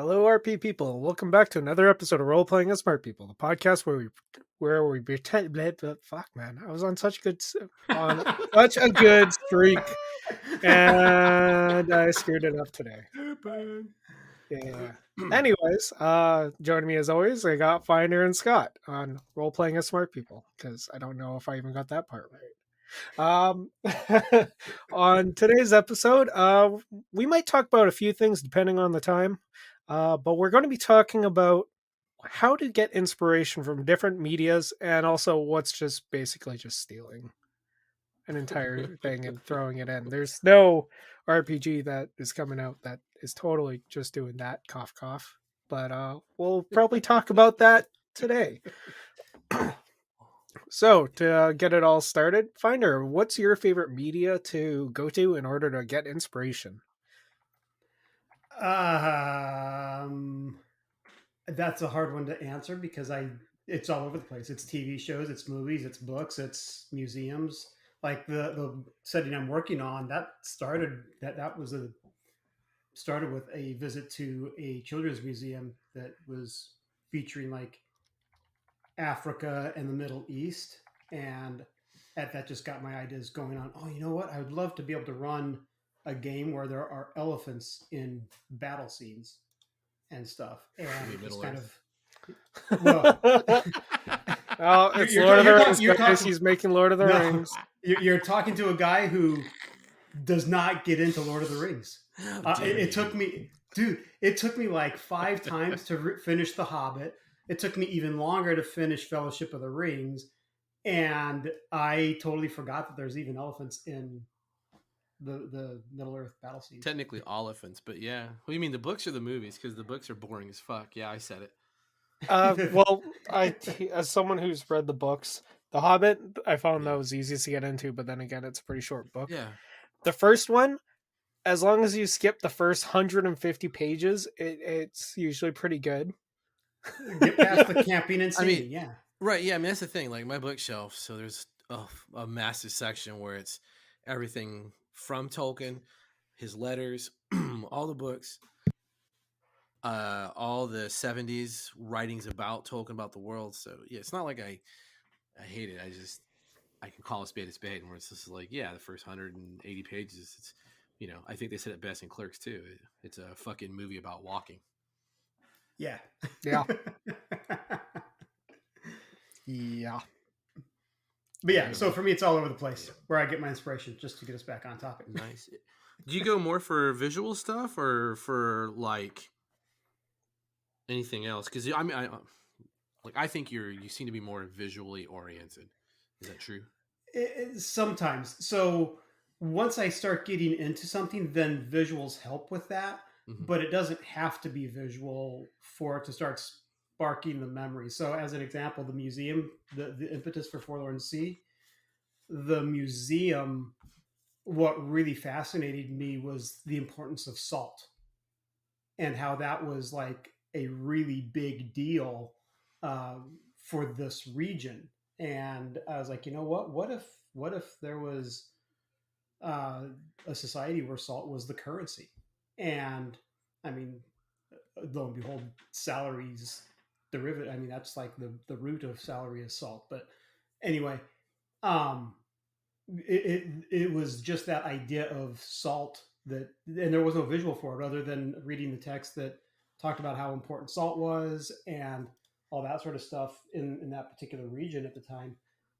Hello, RP people. Welcome back to another episode of Role Playing as Smart People, the podcast where we pretend. Fuck, man, I was on on such a good streak, and I screwed it up today. Yeah. Anyways, joining me as always, I got Finder and Scott on Role Playing as Smart People because I don't know if I even got that part right. Um, on today's episode, we might talk about a few things depending on the time, but we're going to be talking about how to get inspiration from different medias and also what's just basically just stealing an entire thing and throwing it in. There's no RPG that is coming out that is totally just doing that cough cough, but we'll probably talk about that today. So, to get it all started, Finder, what's your favorite media to go to in order to get inspiration? Um, that's a hard one to answer because it's all over the place. It's TV shows, it's movies, it's books, it's museums. Like the setting I'm working on, that was a started with a visit to a children's museum that was featuring like Africa and the Middle East, and that just got my ideas going on. Oh, you know what? I would love to be able to run a game where there are elephants in battle scenes and stuff, and it just Middle kind Earth. of well, Oh, it's Lord of the Rings, guys. He's making Lord of the no, Rings. you're talking to a guy who does not get into Lord of the Rings. It took me, dude. It took me like 5 times to finish The Hobbit. It took me even longer to finish Fellowship of the Rings, and I totally forgot that there's even elephants in the Middle Earth battle scenes. Technically elephants, but yeah. What do you mean, the books or the movies? Because the books are boring as fuck. Yeah, I said it. Well, as someone who's read the books, The Hobbit, I found that was easiest to get into, but then again, it's a pretty short book. Yeah. The first one, as long as you skip the first 150 pages, it's usually pretty good. Get past the camping and singing, yeah. Right. Yeah. I mean, that's the thing. Like my bookshelf. So there's a massive section where it's everything from Tolkien, his letters, all the books, all the 70s writings about Tolkien, about the world. So yeah, it's not like I hate it. I can call a spade, where it's just like, yeah, the first 180 pages, it's, I think they said it best in Clerks too. It's a fucking movie about walking. Yeah. Yeah. Yeah. But yeah, so for me, it's all over the place where I get my inspiration, just to get us back on topic. Nice. Do you go more for visual stuff or for like anything else? Because I mean, I think you seem to be more visually oriented. Is that true? Sometimes. So once I start getting into something, then visuals help with that. Mm-hmm. But it doesn't have to be visual for it to start sparking the memory. So, as an example, the museum, the impetus for Forlorn Sea, the museum, what really fascinated me was the importance of salt and how that was like a really big deal for this region. And I was like, you know what? What if there was uh, a society where salt was the currency? And I mean, lo and behold, salaries derivative. I mean, that's like the root of salary is salt. But anyway, um, it was just that idea of salt that, and there was no visual for it other than reading the text that talked about how important salt was and all that sort of stuff in that particular region at the time.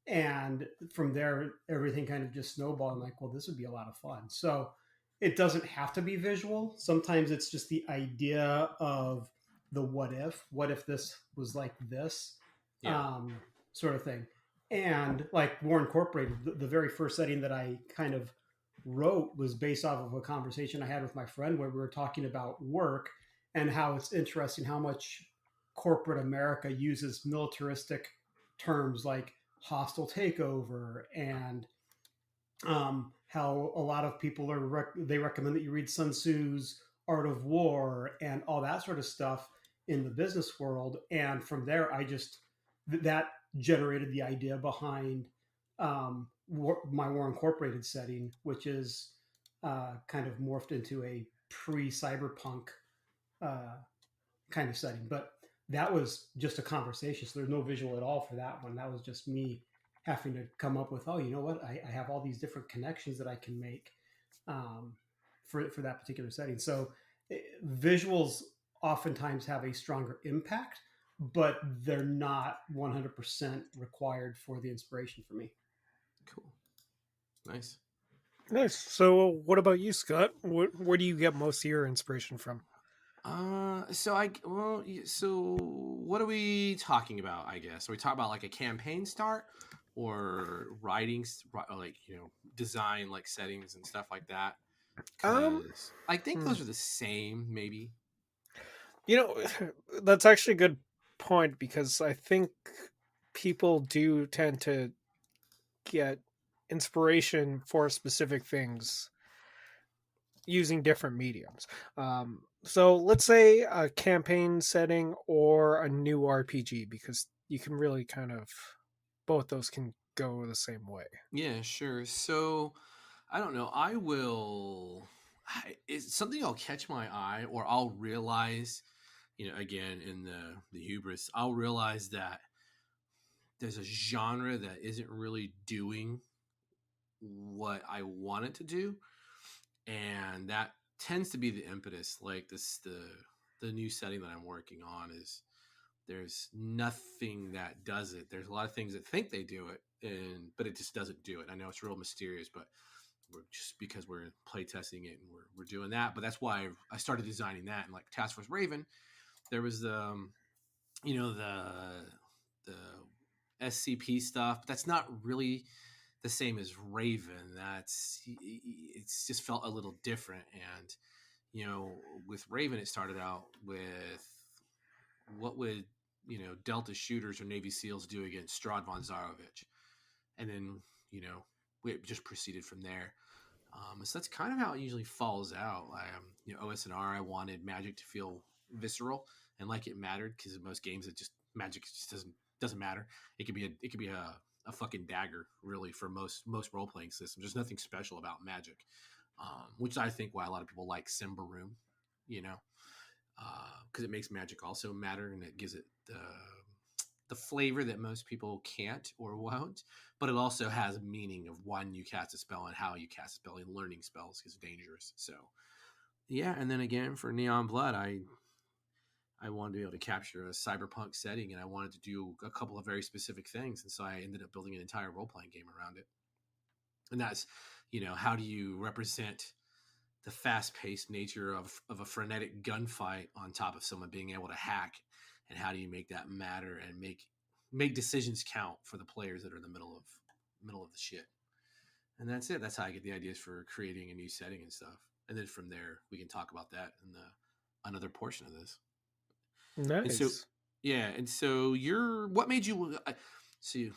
And from there, everything kind of just snowballed. I'm like, well, this would be a lot of fun. So it doesn't have to be visual. Sometimes it's just the idea of the what if this was like this, sort of thing. And like War Incorporated, the very first setting that I kind of wrote was based off of a conversation I had with my friend where we were talking about work and how it's interesting how much corporate America uses militaristic terms like hostile takeover and how a lot of people they recommend that you read Sun Tzu's Art of War and all that sort of stuff in the business world. And from there, I just that generated the idea behind my War Incorporated setting, which is kind of morphed into a pre-cyberpunk uh, kind of setting. But that was just a conversation. So there's no visual at all for that one. That was just me having to come up with, oh, you know what? I have all these different connections that I can make um, for that particular setting. So visuals oftentimes have a stronger impact, but they're not 100% required for the inspiration for me. Cool. Nice. Nice. So, what about you, Scott? Where do you get most of your inspiration from? So what are we talking about? I guess are we talking about like a campaign start or writing, like design, like settings and stuff like that? Um, Because I think hmm. those are the same, maybe. You know, that's actually a good point because I think people do tend to get inspiration for specific things using different mediums. So let's say a campaign setting or a new RPG, because you can really kind of both those can go the same way. Yeah, sure. So I don't know. It's something I'll catch my eye, or I'll realize, again in the hubris, I'll realize that there's a genre that isn't really doing what I want it to do, and that tends to be the impetus. Like the new setting that I'm working on is there's nothing that does it. There's a lot of things that think they do it, but it just doesn't do it. I know it's real mysterious, but we're just because we're play testing it and we're doing that. But that's why I started designing that. And like Task Force Raven, there was the SCP stuff, but that's not really the same as Raven. It's just felt a little different. And with Raven, it started out with what would Delta shooters or Navy SEALs do against Strad von Zarovich, and then it just proceeded from there. So that's kind of how it usually falls out. OSNR, I wanted magic to feel visceral and like it mattered, because in most games, magic just doesn't matter. It could be a fucking dagger, really, for most role playing systems. There's nothing special about magic, which I think why a lot of people like Symbaroum, because it makes magic also matter, and it gives it the flavor that most people can't or won't, but it also has meaning of when you cast a spell and how you cast a spell, and learning spells is dangerous. So yeah, and then again for Neon Blood, I wanted to be able to capture a cyberpunk setting, and I wanted to do a couple of very specific things, and so I ended up building an entire role-playing game around it. And that's how do you represent the fast-paced nature of a frenetic gunfight on top of someone being able to hack, and how do you make that matter and make decisions count for the players that are in the middle of the shit. And that's it. That's how I get the ideas for creating a new setting and stuff. And then from there, we can talk about that in another portion of this. And so, Nice. yeah. And so what made you, so you,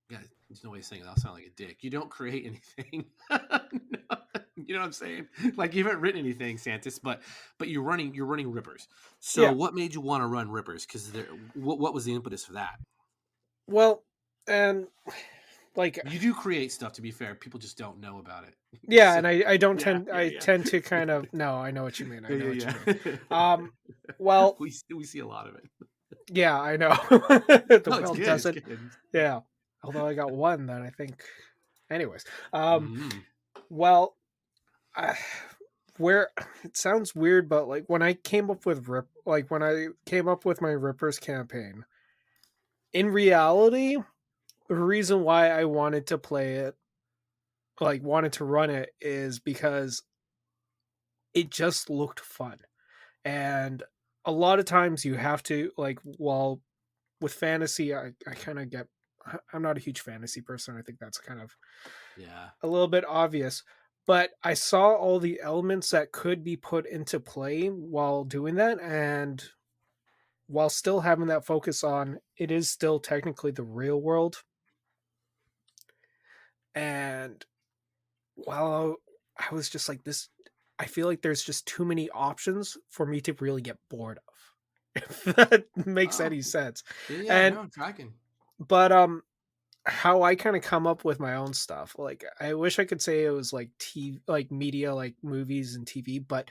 yeah, there's no way of saying it. I'll sound like a dick. You don't create anything. No, you know what I'm saying? Like you haven't written anything, Santis, but you're running Rippers. So Yeah. what made you want to run Rippers? Because what was the impetus for that? Well, and like You do create stuff, to be fair. People just don't know about it. yeah, So and I don't yeah, tend yeah, I yeah. tend to kind of no, I know what you mean. I know what you mean. Yeah. Well, we see a lot of it. yeah, I know. The No, it's world good. It's doesn't. good. Yeah. Although I got one that I think anyways. Mm. Well, I, where it sounds weird, but like when I came up with when I came up with my Rippers campaign, in reality, the reason why I wanted to play it, like wanted to run it, is because it just looked fun. And a lot of times you have to like, well, with fantasy, I kind of get, I'm not a huge fantasy person. I think that's kind of Yeah. a little bit obvious, but I saw all the elements that could be put into play while doing that, and while still having that focus on it is still technically the real world. And while I was just like this, I feel like there's just too many options for me to really get bored of. If that makes Oh, any sense. yeah. And No, I'm tracking. but how I kind of come up with my own stuff. Like I wish I could say it was like TV, like media, like movies and TV, but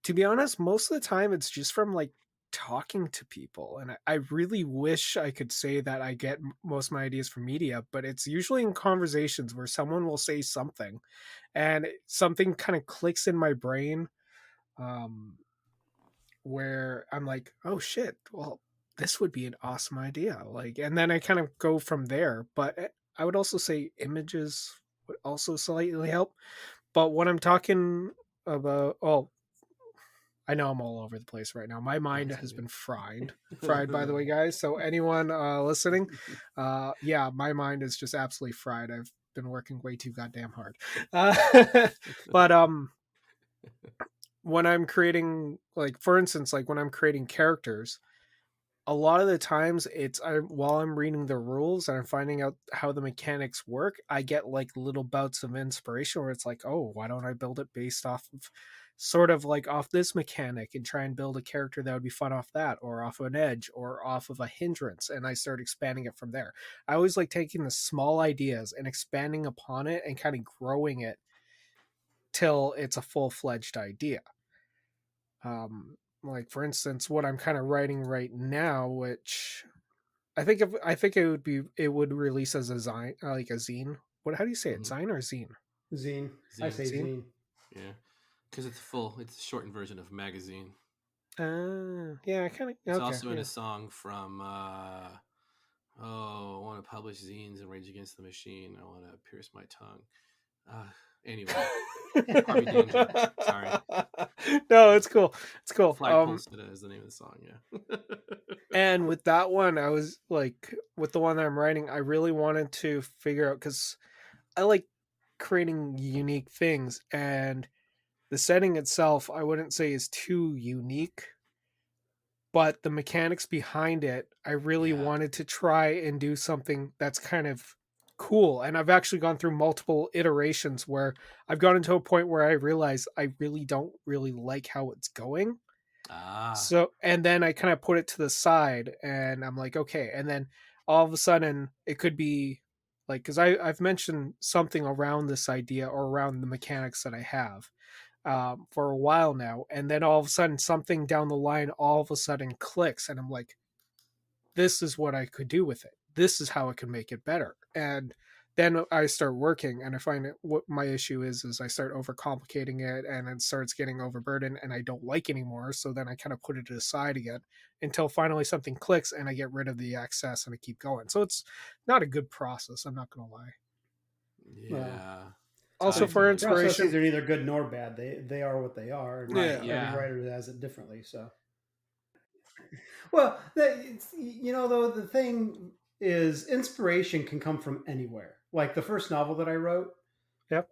To be honest, most of the time it's just from like talking to people. And I really wish I could say that I get most of my ideas from media, but it's usually in conversations where someone will say something and something kind of clicks in my brain. Um, where I'm like, oh shit, well, this would be an awesome idea. Like, and then I kind of go from there. But I would also say images would also slightly help. But when I'm talking about, oh, I know I'm all over the place right now. My mind That's has okay. been fried, by the way, guys. So anyone listening, yeah, my mind is just absolutely fried. I've been working way too goddamn hard. But when I'm creating, like, for instance, like when I'm creating characters, a lot of the times while I'm reading the rules and I'm finding out how the mechanics work, I get like little bouts of inspiration where it's like, oh, why don't I build it based off of sort of like off this mechanic and try and build a character that would be fun off that, or off an edge, or off of a hindrance, and I start expanding it from there. I always like taking the small ideas and expanding upon it and kind of growing it till it's a full-fledged idea. Like for instance, what I'm kind of writing right now, which I think it would release as a zine, like a zine. What, how do you say it? Mhm. Zine or zine? Zine. I Zine. say Zine. zine. Yeah, because it's a shortened version of magazine. Yeah, I kind of It's okay. also in Yeah. a song from I want to publish zines and Rage Against the Machine. I want to pierce my tongue. Anyway, Harvey Danger. Sorry. No, it's cool. It's cool. Flagpole Sitta is the name of the song. Yeah. And with that one, I was like, with the one that I'm writing, I really wanted to figure out, because I like creating unique things, and the setting itself, I wouldn't say is too unique, but the mechanics behind it, I really Yeah. wanted to try and do something that's kind of cool. And I've actually gone through multiple iterations where I've gotten to a point where I realize I really don't really like how it's going. Ah. So, and then I kind of put it to the side and I'm like, okay. And then all of a sudden it could be like, because I've mentioned something around this idea or around the mechanics that I have for a while now. And then all of a sudden something down the line all of a sudden clicks. And I'm like, this is what I could do with it. This is how I can make it better. And then I start working and I find what my issue is I start overcomplicating it and it starts getting overburdened and I don't like anymore. So then I kind of put it aside again until finally something clicks and I get rid of the excess and I keep going. So it's not a good process. I'm not going to lie. Yeah. Also I for totally get it. inspiration. Processes are neither good nor bad. They are what they are. And Right. Yeah. every Yeah. writer has it differently. So, well, though the thing is, inspiration can come from anywhere. Like the first novel that I wrote, Yep.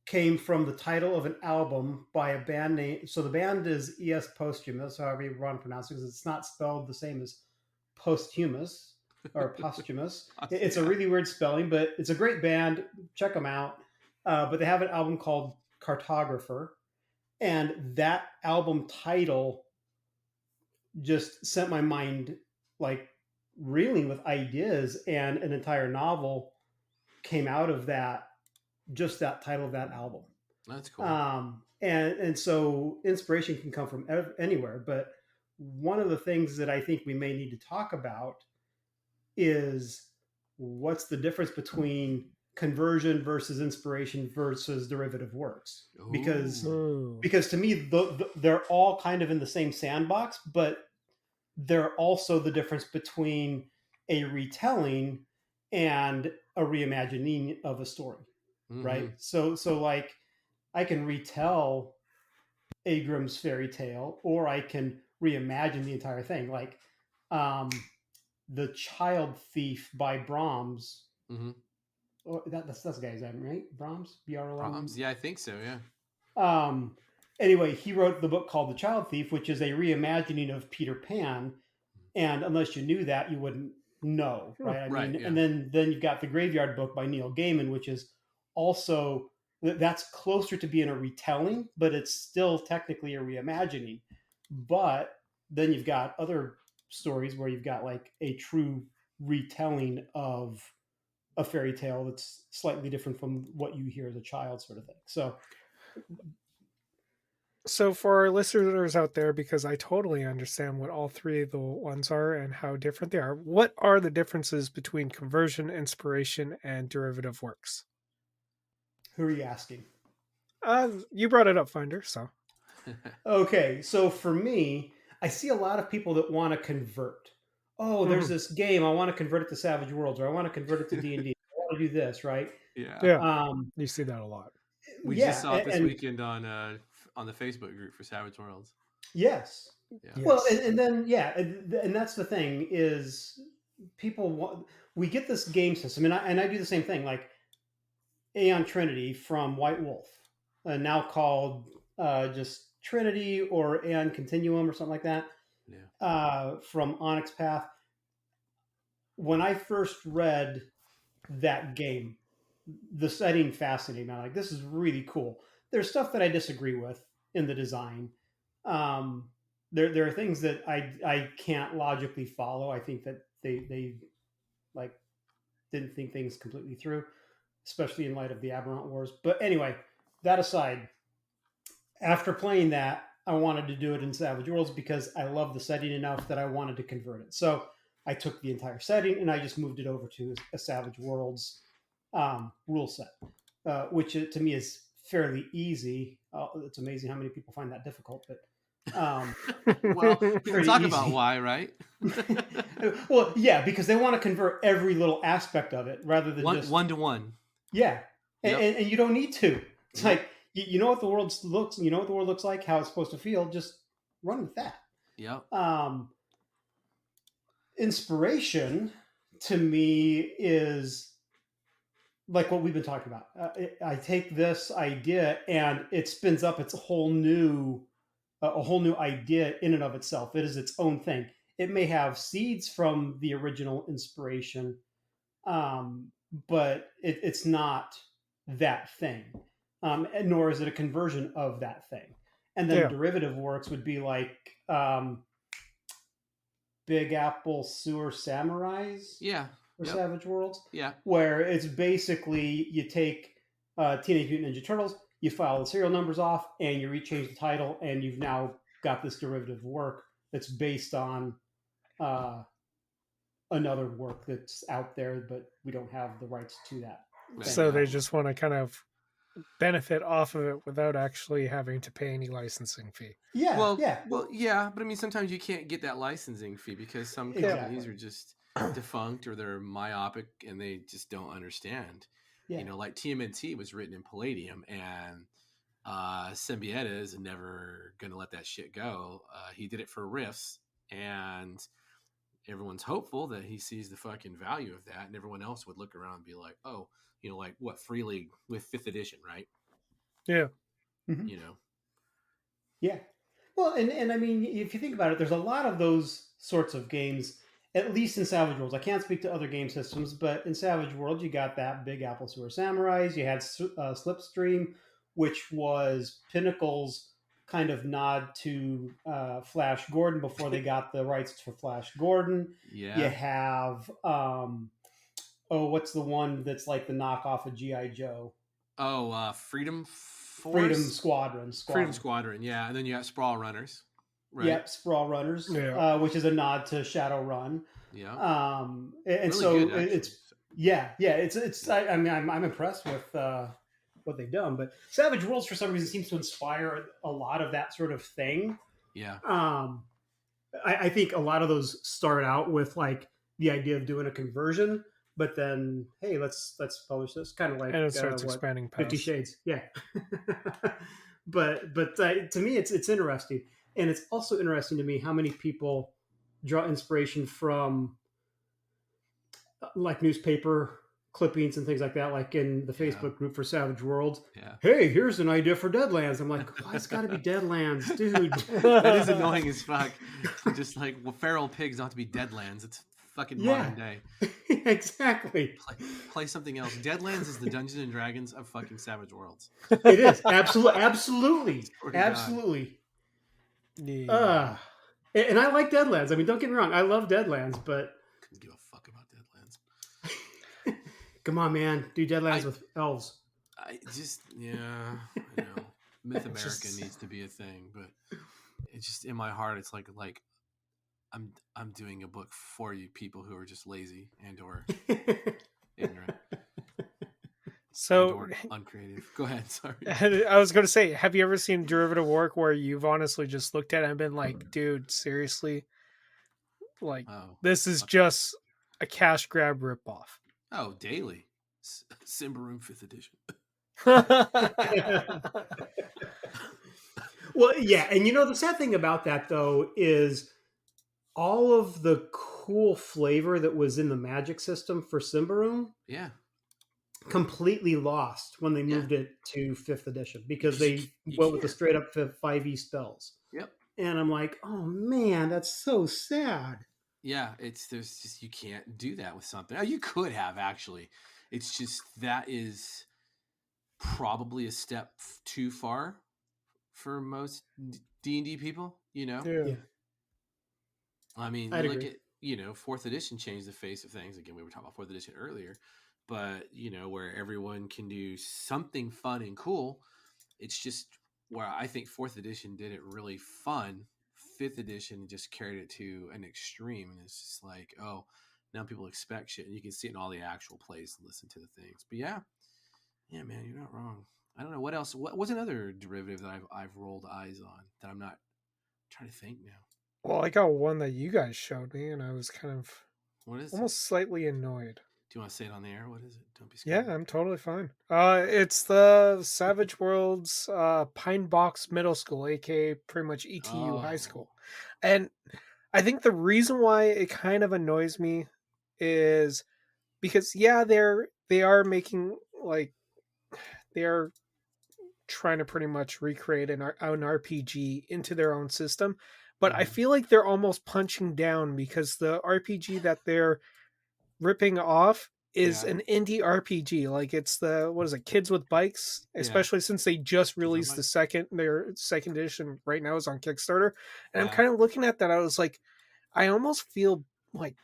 came from the title of an album by a band name. So the band is E.S. Posthumous, however you want to pronounce it, because it's not spelled the same as posthumous or posthumous. It's a really weird spelling, but it's a great band. Check them out. But they have an album called Cartographer, and that album title just sent my mind like reeling with ideas, and an entire novel came out of that, just that title of that album. That's cool. And so inspiration can come from anywhere. But one of the things that I think we may need to talk about is what's the difference between conversion versus inspiration versus derivative works. Because Ooh. because to me they're all kind of in the same sandbox, but they're also the difference between a retelling and a reimagining of a story. Right? So like I can retell a Grimm's fairy tale, or I can reimagine the entire thing. Like The Child Thief by Brahms. Mm-hmm. Or that's the guy's name, right? Brahms, Brahms. Yeah, I think so. Yeah. Anyway, he wrote the book called The Child Thief, which is a reimagining of Peter Pan. And unless you knew that, you wouldn't know, right? I Right, mean, yeah. and then you've got The Graveyard Book by Neil Gaiman, which is also, that's closer to being a retelling, but it's still technically a reimagining. But then you've got other stories where you've got like a true retelling of a fairy tale that's slightly different from what you hear as a child, sort of thing. So So for our listeners out there, because I totally understand what all three of the ones are and how different they are, what are the differences between conversion, inspiration, and derivative works? Who are you asking? You brought it up, Finder. So Okay, so for me, I see a lot of people that want to convert. Oh, there's this game. I want to convert it to Savage Worlds, or I want to convert it to D&D. I want to do this, right? Yeah. yeah, you see that a lot. We Yeah, just saw it this and weekend on the Facebook group for Savage Worlds. yes. Yeah. Well, Yes. and then yeah, and that's the thing is people want, we get this game system, and I do the same thing. Like Aeon Trinity from White Wolf, now called just Trinity or Aeon Continuum or something like that, Yeah. from Onyx Path. When I first read that game, the setting fascinated me. I'm like, this is really cool. There's stuff that I disagree with in the design. Um, there are things that I can't logically follow. I think that they like didn't think things completely through, especially in light of the Aberrant Wars. But anyway, that aside, after playing that, I wanted to do it in Savage Worlds because I love the setting enough that I wanted to convert it. So I took the entire setting and I just moved it over to a Savage Worlds rule set, which to me is fairly easy. It's amazing how many people find that difficult, but Well, we can pretty talk easy. about why, right? Well, yeah, because they want to convert every little aspect of it rather than just one to one. yeah, Yep. and you don't need to. It's like you know what the world looks, you know what the world looks like, how it's supposed to feel. Just run with that. Yep. Inspiration to me is like what we've been talking about. I take this idea and it spins up its a whole new idea in and of itself. It is its own thing. It may have seeds from the original inspiration, but it's not that thing, nor is it a conversion of that thing. And then Yeah. derivative works would be like Big Apple Sewer Samurais Yeah. for Yep. Savage Worlds, Yeah. where it's basically you take Teenage Mutant Ninja Turtles, you file the serial numbers off, and you rechange the title, and you've now got this derivative work that's based on another work that's out there, but we don't have the rights to that. Right. So they just want to kind of benefit off of it without actually having to pay any licensing fee. Yeah, Well, yeah. well, yeah, but I mean, sometimes you can't get that licensing fee because some companies Exactly. are just defunct or they're myopic and they just don't understand. Yeah. You know, like TMNT was written in Palladium, and Symbieta is never going to let that shit go. He did it for Rifts, and everyone's hopeful that he sees the fucking value of that, and everyone else would look around and be like, oh, you know, like what, Free League with 5th edition, right? Yeah. Mhm. You know. Yeah. Well, and I mean, if you think about it, there's a lot of those sorts of games, at least in Savage Worlds. I can't speak to other game systems, but in Savage Worlds, you got that Big Apple Sewer Samurais. You had Slipstream, which was Pinnacle's kind of nod to Flash Gordon before they got the rights for Flash Gordon. Yeah. You have, what's the one that's like the knockoff of G.I. Joe? Oh, Freedom Force? Freedom Squadron. Freedom Squadron, yeah. And then you got Sprawl Runners. Right? Yep, Sprawl Runners, Yeah. which is a nod to Shadowrun. Yeah. And Really so good, actually. it's I mean I'm impressed with what they've done, but Savage Worlds for some reason seems to inspire a lot of that sort of thing. Yeah. I think a lot of those start out with like the idea of doing a conversion, but then hey, let's publish this, kind of like And it starts expanding past. 50 Shades, yeah. but to me, it's interesting, and it's also interesting to me how many people draw inspiration from like newspaper clippings and things like that, like in the Facebook group for Savage Worlds. Yeah. Hey, here's an idea for Deadlands. I'm like, why it's got to be Deadlands, dude? That is annoying as fuck. Just like, well, feral pigs don't have to be Deadlands. It's fucking modern day. Exactly. Play something else. Deadlands is the Dungeons and Dragons of fucking Savage Worlds. It is absolutely. Yeah. And I like Deadlands. I mean, don't get me wrong, I love Deadlands, but Couldn't give a fuck about Deadlands. come on, man, do Deadlands with elves. I just, yeah, I know. Myth America Just- needs to be a thing, but it's just in my heart. It's like I'm doing a book for you people who are just lazy and or ignorant and So or uncreative. Go ahead. Sorry. I was going to say, have you ever seen derivative work where you've honestly just looked at it and been like, dude, seriously? Like, Oh, this is just a cash grab ripoff. oh, daily. Simbaroom 5th edition. Well, yeah, and the sad thing about that though is all of the cool flavor that was in the Magic system for Symbaroum Yeah. completely lost when they Yeah. moved it to 5th edition because You they went with the can't. straight up 5e spells. Yep. And I'm like, oh man, that's so sad. Yeah, there's just you can't do that with something. Oh, you could have actually. It's just that is probably a step too far for most D&D people, Yeah. I mean, I'd look agree. at, 4th edition changed the face of things. Again, we were talking about 4th edition earlier, but, where everyone can do something fun and cool. It's just where I think 4th edition did it really fun. 5th edition just carried it to an extreme. And it's just like, oh, now people expect shit. And you can see it in all the actual plays and listen to the things. But yeah, man, you're not wrong. I don't know what else. What's another derivative that I've rolled eyes on that I'm not trying to think now? Well, I got one that you guys showed me, and I was kind of What is almost slightly annoyed. Do you want to say it on the air? What is it? Don't be scared. Yeah, I'm totally fine. It's the Savage Worlds Pine Box Middle School, aka pretty much ETU High Oh. School. And I think the reason why it kind of annoys me is because they are making they are trying to pretty much recreate an RPG into their own system, but I Mhm. feel like they're almost punching down because the RPG that they're ripping off is Yeah. an indie RPG. Like it's Kids with Bikes, especially since they just with released their second edition right now is on Kickstarter. And I'm Yeah. kind of looking at that. I was like, I almost feel like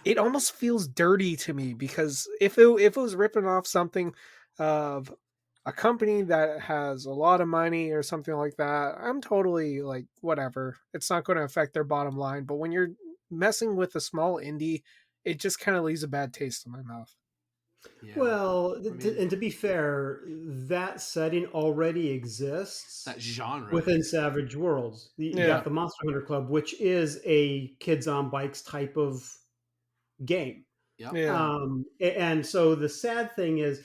it almost feels dirty to me because if it was ripping off something of a company that has a lot of money or something like that, I'm totally like, whatever. It's not going to affect their bottom line. But when you're messing with a small indie, it just kind of leaves a bad taste in my mouth. Yeah. Well, I mean- and to be fair, that setting already exists That genre within Savage Worlds. You Yeah. got the Monster Hunter Club, which is a kids on bikes type of game. Yep. Yeah. And so the sad thing is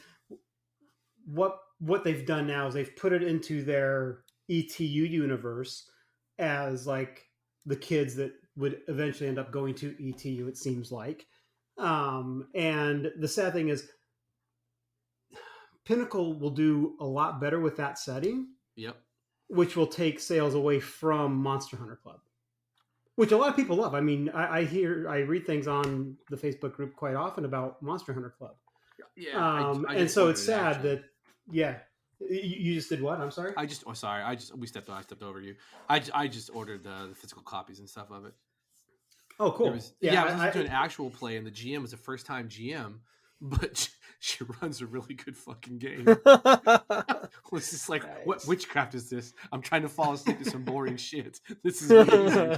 what they've done now is they've put it into their ETU universe as like the kids that would eventually end up going to ETU, it seems like. And the sad thing is Pinnacle will do a lot better with that setting, Yep. which will take sales away from Monster Hunter Club, which a lot of people love. I mean, I read things on the Facebook group quite often about Monster Hunter Club. Yeah. I And just so ordered it's it, sad actually. that, yeah, you just did what? I'm sorry. I stepped over you. I just ordered the physical copies and stuff of it. Oh, cool. I was listening to an actual play, and the GM was a first time GM, but she runs a really good fucking game. It's just like, what Nice. witchcraft is this? I'm trying to fall asleep to some boring shit. This is amazing.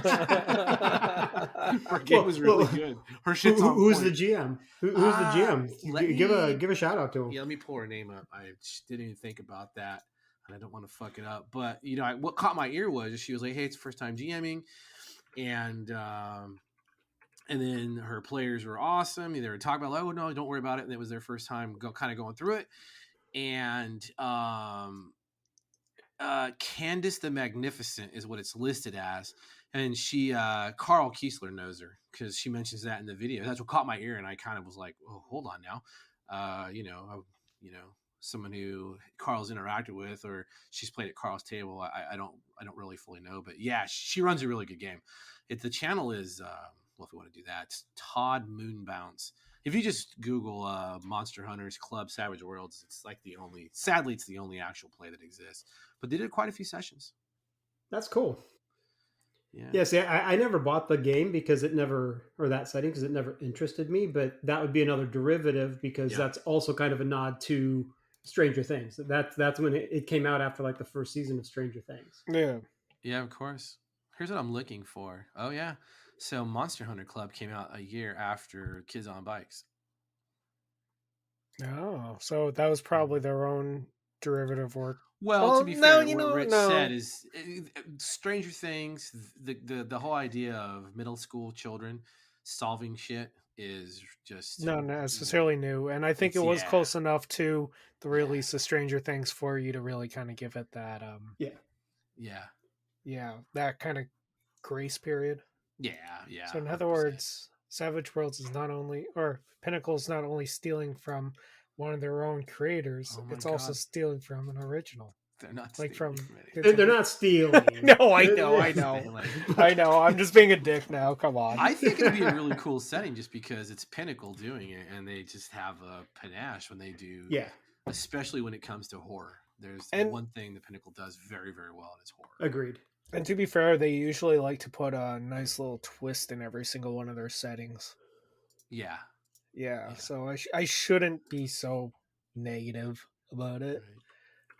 Her game was really good. Her shit's on Who's point. the GM? Who's the GM? let Give me- a shout out to him. Yeah, let me pull her name up. I didn't even think about that, and I don't want to fuck it up. But what caught my ear was she was like, "Hey, it's first time GMing," and then her players were awesome. They were talking about, "Oh no, don't worry about it." And it was their first time kind of going through it. And Candace the Magnificent is what it's listed as, and she Carl Kiesler knows her because she mentions that in the video. That's what caught my ear, and I kind of was like, "Oh, hold on now." Someone who Carl's interacted with, or she's played at Carl's table. I don't really fully know, but yeah, she runs a really good game. The channel is if you want to do that, it's Todd Moonbounce. If you just Google Monster Hunters Club Savage Worlds, it's like sadly it's the only actual play that exists. But they did quite a few sessions. That's cool. Yeah. Yeah, see, I never bought the game because that setting because it never interested me. But that would be another derivative because that's also kind of a nod to Stranger Things. That's when it came out after like the first season of Stranger Things. Yeah. Yeah, of course. Here's what I'm looking for. Oh yeah. So Monster Hunter Club came out a year after Kids on Bikes. Oh, so that was probably their own derivative work. Well, Well, to be no, fair, you what know, Rich no. said is Stranger Things, the whole idea of middle school children solving shit is just Not necessarily new, and I think it it's was yeah, close enough to the yeah, release of Stranger Things for you to really kind of give it that, Yeah. yeah, that kind of grace period. yeah, yeah. So in other 100%. words, Savage Worlds is not only, or Pinnacle is not only stealing from one of their own creators, Oh my it's also God. stealing from an original, They're not like stealing from. from anything. They're not stealing. No, I know, They're I know, stealing. I know. I'm just being a dick now. Come on. I think it'd be a really cool setting just because it's Pinnacle doing it, and they just have a panache when they do. Yeah. Especially when it comes to horror. There's And- one thing the Pinnacle does very, very well, and it's horror. Agreed. And to be fair, they usually like to put a nice little twist in every single one of their settings. Yeah. Yeah, Yeah. so I shouldn't be so negative about it Right.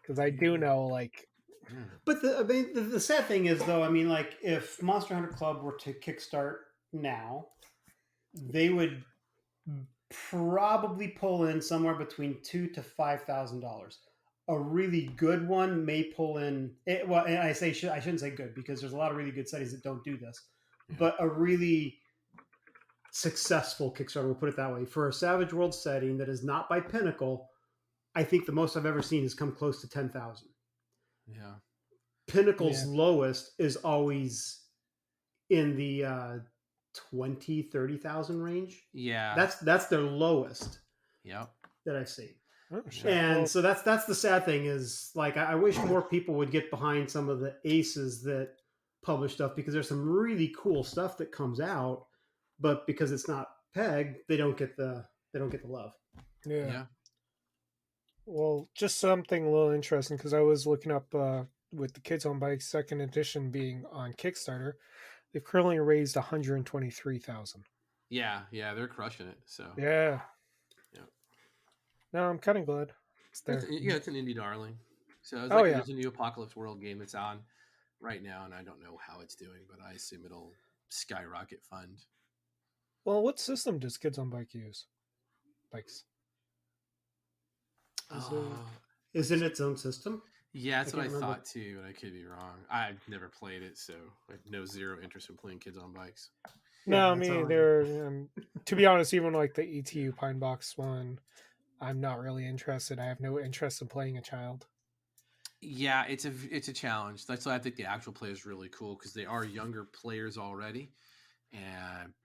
because I do know, like, Yeah. But the sad thing is, though, I mean, like, if Monster Hunter Club were to kickstart now, they would probably pull in somewhere between $2,000 to $5,000. A really good one may pull in. Well, and I shouldn't say good because there's a lot of really good settings that don't do this. Yeah. But a really successful Kickstarter, we'll put it that way, for a Savage World setting that is not by Pinnacle, I think the most I've ever seen has come close to 10,000. Yeah. Pinnacle's Yeah. lowest is always in the 20, 30,000 range. Yeah. That's their lowest Yep. that I've seen. oh, shit. And Well, so that's the sad thing is, like, I wish more people would get behind some of the aces that publish stuff, because there's some really cool stuff that comes out, but because it's not Peg, they don't get the love. yeah. Yeah. Well, just something a little interesting because I was looking up with the Kids on Bikes second edition being on Kickstarter, they've currently raised 123,000. Yeah. Yeah. They're crushing it. So Yeah. Yeah. No, I'm kind of glad it's there. it's an indie darling. So it's Oh, like yeah. there's a new Apocalypse World game that's on right now, and I don't know how it's doing, but I assume it'll skyrocket fund. Well, what system does Kids on Bike use? Bikes. Is it- Is it its own system? Yeah, that's I what I can't remember. thought too, but I could be wrong. I've never played it, so I have no zero interest in playing Kids on Bikes. No, I that's all mean, they're, to be honest, even like the ETU Pine Box one, I'm not really interested. I have no interest in playing a child. Yeah, it's a challenge. That's why I think the actual play is really cool because they are younger players already,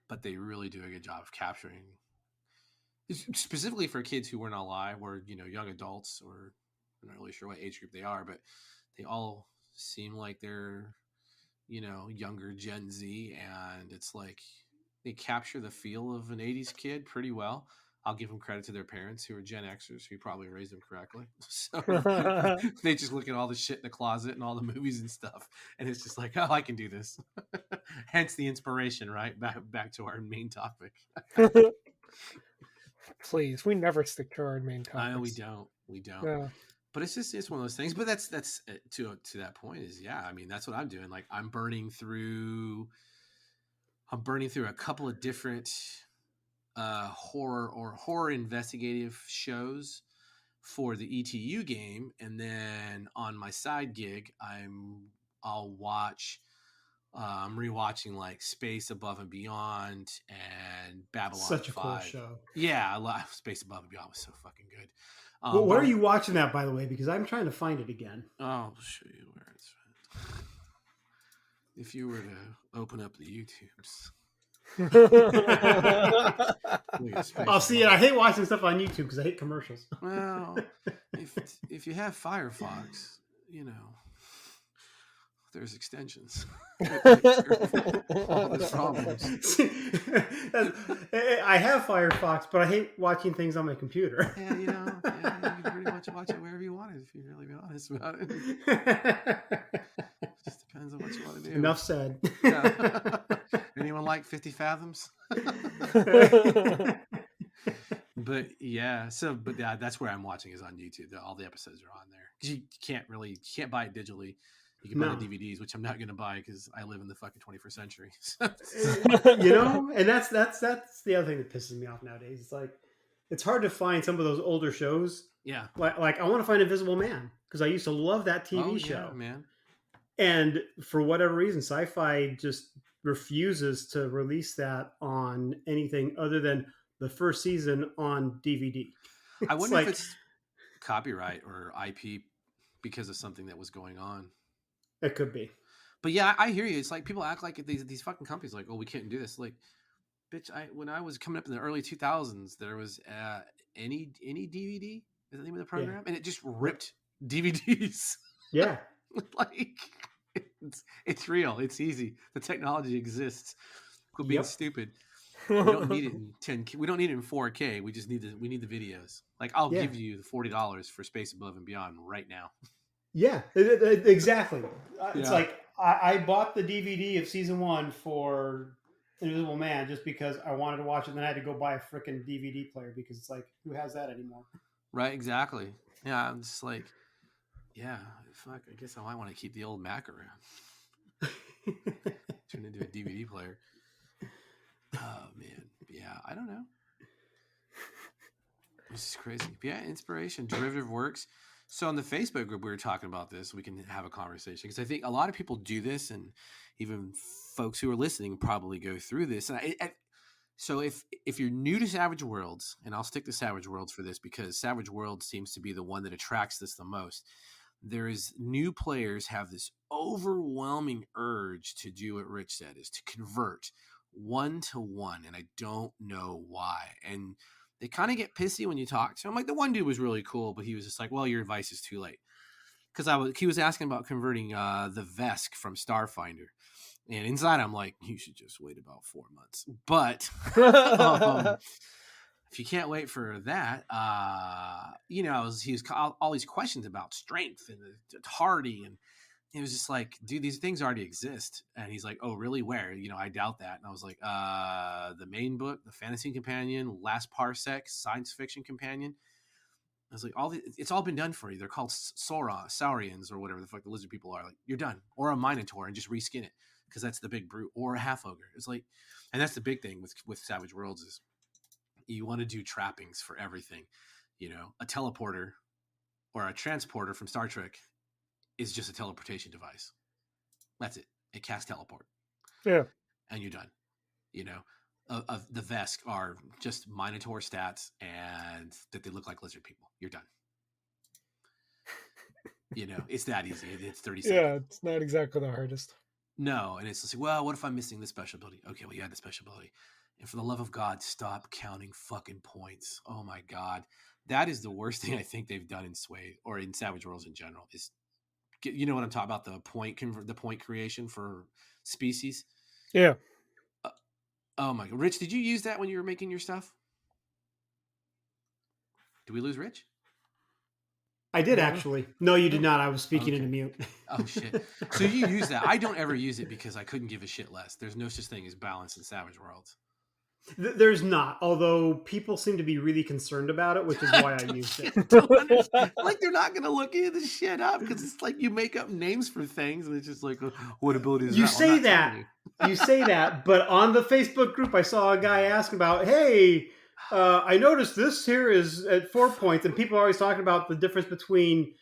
but they really do a good job of capturing, specifically for kids who weren't alive, or young adults, or I'm not really sure what age group they are, but they all seem like they're younger Gen Z, and it's like they capture the feel of an 80s kid pretty well. I'll give them credit to their parents who are Gen Xers who probably raised them correctly. So they just look at all the shit in the closet and all the movies and stuff, and it's just like, oh, I can do this. Hence the inspiration, right? Back to our main topic. Please, we never stick to our main topics. I know we don't. Yeah. But it's one of those things. But that's to that point is, yeah. I mean, that's what I'm doing. Like I'm burning through a couple of different horror investigative shows for the ETU game, and then on my side gig, I'll watch. I'm rewatching like Space Above and Beyond and Babylon. Such a 5. cool show. Yeah, I love Space Above and Beyond was so fucking good. Well, what are you watching that, by the way? Because I'm trying to find it again. Oh, I'll show you where it's at. If you were to open up the YouTubes. Look at Space I'll see it. Above. I hate watching stuff on YouTube because I hate commercials. Well, if you have Firefox, there's extensions. All the problems. I have Firefox, but I hate watching things on my computer. Yeah, you can pretty much watch it wherever you want it if you really be honest about it. Just depends on what you want to do. Enough said. Yeah. Anyone like 50 Fathoms? But yeah, but yeah, that's where I'm watching is on YouTube. All the episodes are on there because you can't buy it digitally. You can buy the No. DVDs, which I'm not going to buy because I live in the fucking 21st century. And that's the other thing that pisses me off nowadays. It's like it's hard to find some of those older shows. Yeah. Like I want to find Invisible Man because I used to love that TV Oh, show. yeah, man. And for whatever reason, Sci-Fi just refuses to release that on anything other than the first season on DVD. I wonder if it's copyright or IP because of something that was going on. It could be. But yeah, I hear you. It's like people act like these fucking companies like, oh, we can't do this. Like, bitch, when I was coming up in the early 2000s, there was any DVD is the name of the program, and it just ripped DVDs. Yeah. Like it's real. It's easy. The technology exists. Quit being stupid. We don't need it in 10K. We don't need it in 4K. We just need the videos. Like I'll give you the $40 for Space Above and Beyond right now. Yeah, exactly. It's like I bought the DVD of season 1 for Invisible Man just because I wanted to watch it, and then I had to go buy a freaking DVD player because it's like, who has that anymore? Right, exactly. Yeah, I'm just like, yeah, fuck. I guess I might want to keep the old Mac around. Turn into a DVD player. Oh man, yeah, I don't know. This is crazy. But yeah, inspiration, derivative works. So in the Facebook group, we were talking about this. We can have a conversation because I think a lot of people do this, and even folks who are listening probably go through this. And so if you're new to Savage Worlds, and I'll stick to Savage Worlds for this because Savage Worlds seems to be the one that attracts this the most. There is new players have this overwhelming urge to do what Rich said, is to convert 1-to-1, and I don't know why. And they kind of get pissy when you talk to him. Like the one dude was really cool, but he was just like, "Well, your advice is too late." Because he was asking about converting the Vesk from Starfinder, and inside I'm like, "You should just wait about 4 months." But if you can't wait for that, he was all these questions about strength and the hardy, and it was just like, dude, these things already exist. And he's like, oh, really? Where? I doubt that. And I was like, the main book, the Fantasy Companion, Last Parsec, Science Fiction Companion. I was like, it's all been done for you. They're called Saurians or whatever the fuck the lizard people are. Like, you're done. Or a Minotaur and just reskin it because that's the big brute. Or a half ogre. It's like, and that's the big thing with Savage Worlds is you want to do trappings for everything. A teleporter or a transporter from Star Trek is just a teleportation device. That's it. It casts teleport. Yeah. And you're done. The Vesk are just Minotaur stats and that they look like lizard people. You're done. It's that easy. It's 30 seconds. Yeah, it's not exactly the hardest. No, and it's just like, well, what if I'm missing this special ability? Okay, well, you had the special ability. And for the love of God, stop counting fucking points. Oh my God. That is the worst thing I think they've done in Sway or in Savage Worlds in general is, you know what I'm talking about? The point creation for species. Yeah. Oh my God. Rich, did you use that when you were making your stuff? Did we lose Rich? I did actually. No, you did not. I was speaking into mute. Oh shit. So you use that. I don't ever use it because I couldn't give a shit less. There's no such thing as balance in Savage Worlds. There's not, although people seem to be really concerned about it, which is why I used it. Like they're not going to look into this shit up because it's like you make up names for things and it's just like, what ability is you that? Say that. You say that, but on the Facebook group, I saw a guy asking about, hey, I noticed this here is at 4 points, and people are always talking about the difference between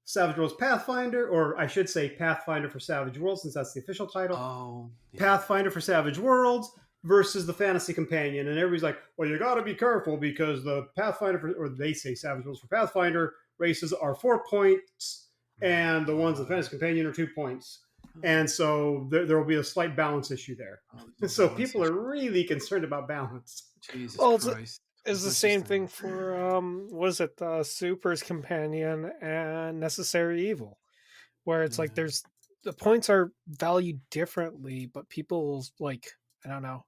Savage Worlds Pathfinder, or I should say Pathfinder for Savage Worlds, since that's the official title. Oh, yeah. Pathfinder for Savage Worlds versus the Fantasy Companion, and everybody's like, well, you got to be careful because the Pathfinder, or they say Savage Worlds for Pathfinder races are 4 points, and the ones in the Fantasy Companion are 2 points. And so there will be a slight balance issue there. So people are really concerned about balance. Jesus Christ. It's the same thing for, what is it, Super's Companion and Necessary Evil, where it's like the points are valued differently, but people, like, I don't know,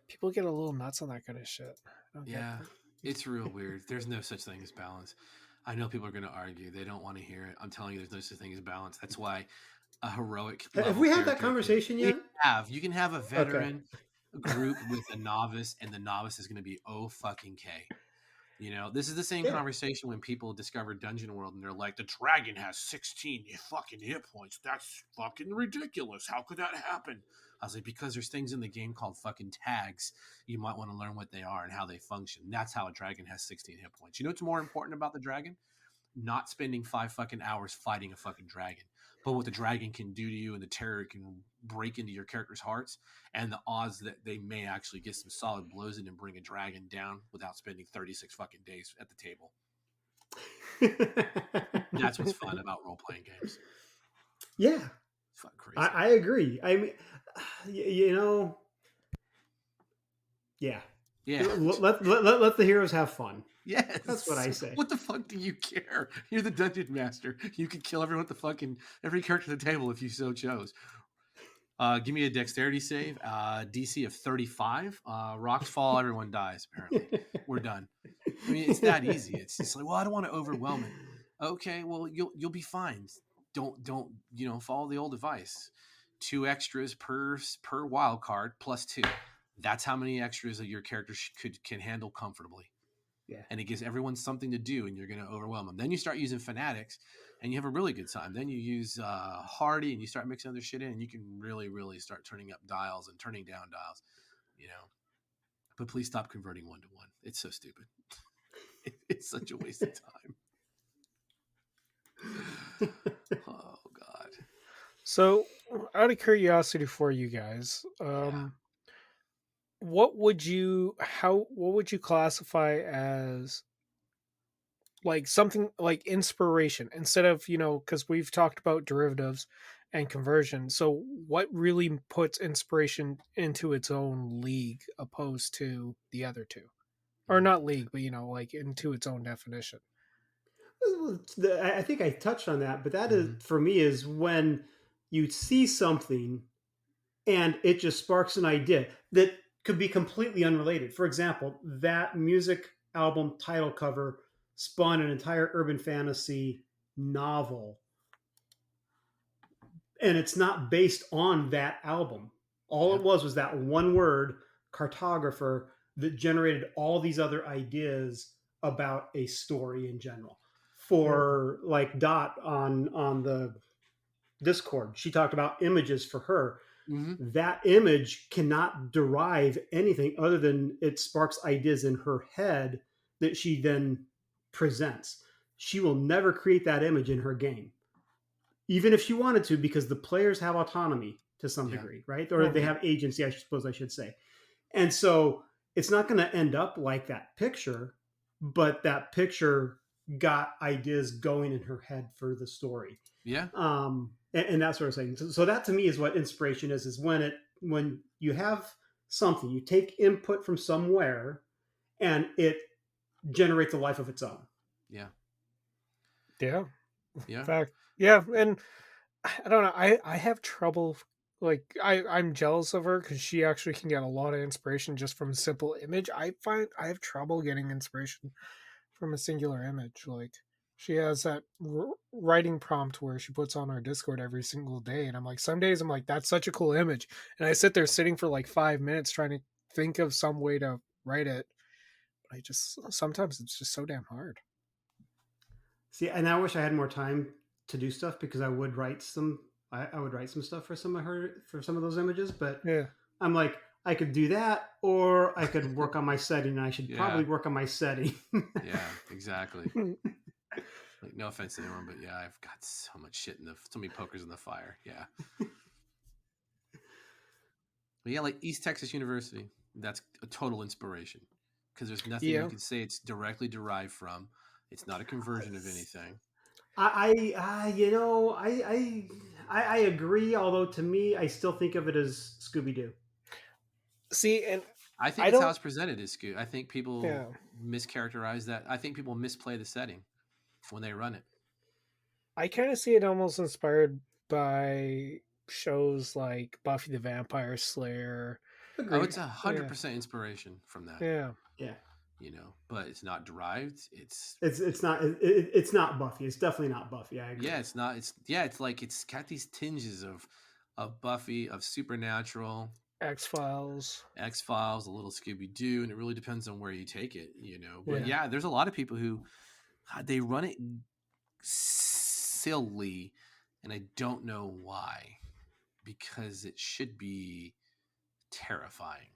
people get a little nuts on that kind of shit. Yeah, it's real weird. There's no such thing as balance. I know people are going to argue. They don't want to hear it. I'm telling you, there's no such thing as balance. That's why a heroic. Have we had that conversation yet? You can have a veteran group with a novice, and the novice is going to be fucking K. You know, this is the same Yeah. conversation when people discover Dungeon World and they're like, the dragon has 16 fucking hit points. That's fucking ridiculous. How could that happen? I was like, because there's things in the game called fucking tags. You might want to learn what they are and how they function. That's how a dragon has 16 hit points. You know what's more important about the dragon? Not spending 5 fucking hours fighting a fucking dragon, but what the dragon can do to you and the terror it can break into your character's hearts, and the odds that they may actually get some solid blows in and bring a dragon down without spending 36 fucking days at the table. That's what's fun about role-playing games. Yeah, It's fucking crazy. I agree. I mean, you know, yeah. Yeah. Let the heroes have fun. Yes. That's what I say. What the fuck do you care? You're the dungeon master. You could kill everyone with the fucking every character at the table if you so chose. Give me a dexterity save. DC of 35. Rocks fall, everyone dies, apparently. We're done. I mean, it's that easy. It's just like, well, I don't want to overwhelm it. Okay, well, you'll be fine. Don't follow the old advice. 2 extras per wild card plus 2. That's how many extras that your character can handle comfortably. Yeah. And it gives everyone something to do, and you're going to overwhelm them. Then you start using fanatics, and you have a really good time. Then you use Hardy, and you start mixing other shit in, and you can really, really start turning up dials and turning down dials, you know. But please stop converting 1 to 1. It's so stupid. It's such a waste of time. Oh God. So, out of curiosity for you guys, what would you classify as like something like inspiration instead of, because we've talked about derivatives and conversion. So what really puts inspiration into its own league opposed to the other two? Or not league, but like into its own definition. I think I touched on that, but that is for me is when you see something and it just sparks an idea that could be completely unrelated. For example, that music album title cover spun an entire urban fantasy novel, and it's not based on that album. All it was that one word, cartographer, that generated all these other ideas about a story in general. For like Dot on the Discord, she talked about images for her. Mm-hmm. That image cannot derive anything other than it sparks ideas in her head that she then presents. She will never create that image in her game, even if she wanted to, because the players have autonomy to some degree, right? Or they have agency, I suppose I should say. And so it's not going to end up like that picture, but that picture got ideas going in her head for the story. Yeah. And that sort of thing. So that to me is what inspiration is when you have something, you take input from somewhere and it generates a life of its own. Yeah. Yeah. Yeah. In fact, yeah. And I don't know. I have trouble. Like I'm jealous of her because she actually can get a lot of inspiration just from a simple image. I find I have trouble getting inspiration from a singular image. Like she has that writing prompt where she puts on our Discord every single day, and I'm like, some days I'm like, that's such a cool image, and I sit there sitting for like 5 minutes trying to think of some way to write it. But I just sometimes it's just so damn hard. See, and I wish I had more time to do stuff because I would write some. I would write some stuff for some of those images, but I'm like, I could do that, or I could work on my setting. And I should probably work on my setting. Yeah, exactly. Like, no offense to anyone, but yeah, I've got so much shit so many pokers in the fire. Yeah. But yeah, like East Texas University, that's a total inspiration because there's nothing you can say it's directly derived from. It's not a conversion of anything. I agree. Although to me, I still think of it as Scooby-Doo. See, and I think it's how it's presented as Scooby. I think people mischaracterize that. I think people misplay the setting when they run it. I kind of see it almost inspired by shows like Buffy the Vampire Slayer. Agreed. Oh, it's 100% inspiration from that. Yeah. But it's not derived. It's not Buffy. It's definitely not Buffy. I agree. Yeah, it's not. It's like it's got these tinges of Buffy, of Supernatural, X-Files. X-Files, a little Scooby-Doo, and it really depends on where you take it, you know. But Yeah. yeah, there's a lot of people who they run it silly, and I don't know why, because it should be terrifying.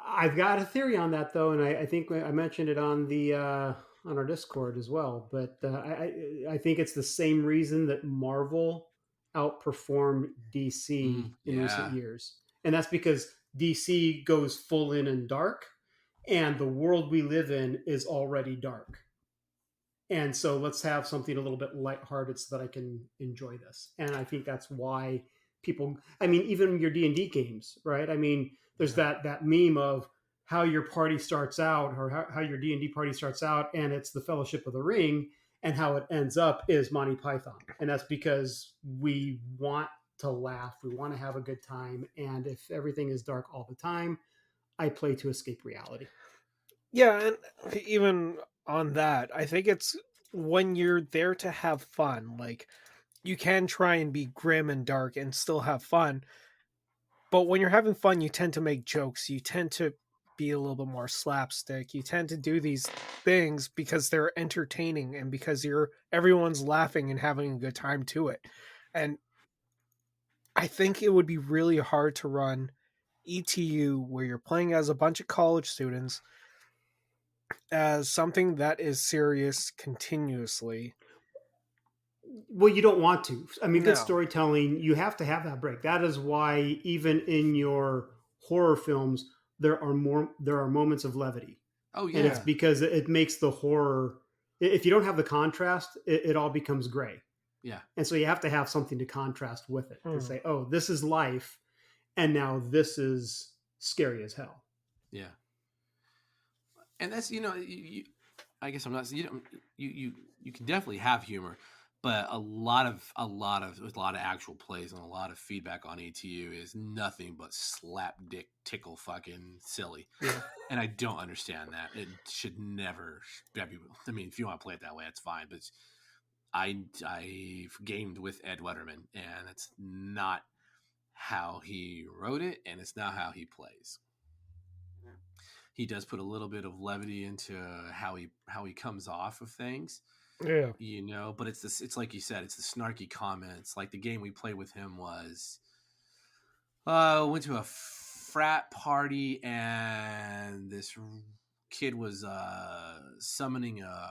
I've got a theory on that though, and I think I mentioned it on the on our Discord as well. But I think it's the same reason that Marvel outperformed DC in recent Yeah. years, and that's because DC goes full in and dark, and the world we live in is already dark. And so let's have something a little bit lighthearted so that I can enjoy this. And I think that's why people. I mean, even your D&D games, right? I mean, there's Yeah. that meme of how your party starts out, or how your D&D party starts out, and it's the Fellowship of the Ring, and how it ends up is Monty Python. And that's because we want to laugh, we want to have a good time, and if everything is dark all the time, I play to escape reality. Yeah, and even on that, I think it's when you're there to have fun. Like, you can try and be grim and dark and still have fun, but when you're having fun, you tend to make jokes. You tend to be a little bit more slapstick. You tend to do these things because they're entertaining and because everyone's laughing and having a good time to it. And I think it would be really hard to run ETU where you're playing as a bunch of college students as something that is serious continuously. Well, you don't want to. I mean, good No. storytelling, you have to have that break. That is why even in your horror films, there are moments of levity. Oh And it's yeah. because it makes the horror, if you don't have the contrast, it all becomes gray. Yeah. And so you have to have something to contrast with it to Hmm. say, oh, this is life, and now this is scary as hell. Yeah. And that's I guess I'm not you can definitely have humor, but a lot of actual plays and a lot of feedback on ATU is nothing but slap dick tickle fucking silly. Yeah. And I don't understand that. It should never be. I mean, if you want to play it that way, that's fine. But I've gamed with Ed Wetterman, and it's not how he wrote it, and it's not how he plays. He does put a little bit of levity into how he comes off of things, Yeah. but it's like you said, it's the snarky comments. Like the game we played with him was went to a frat party, and this kid was summoning a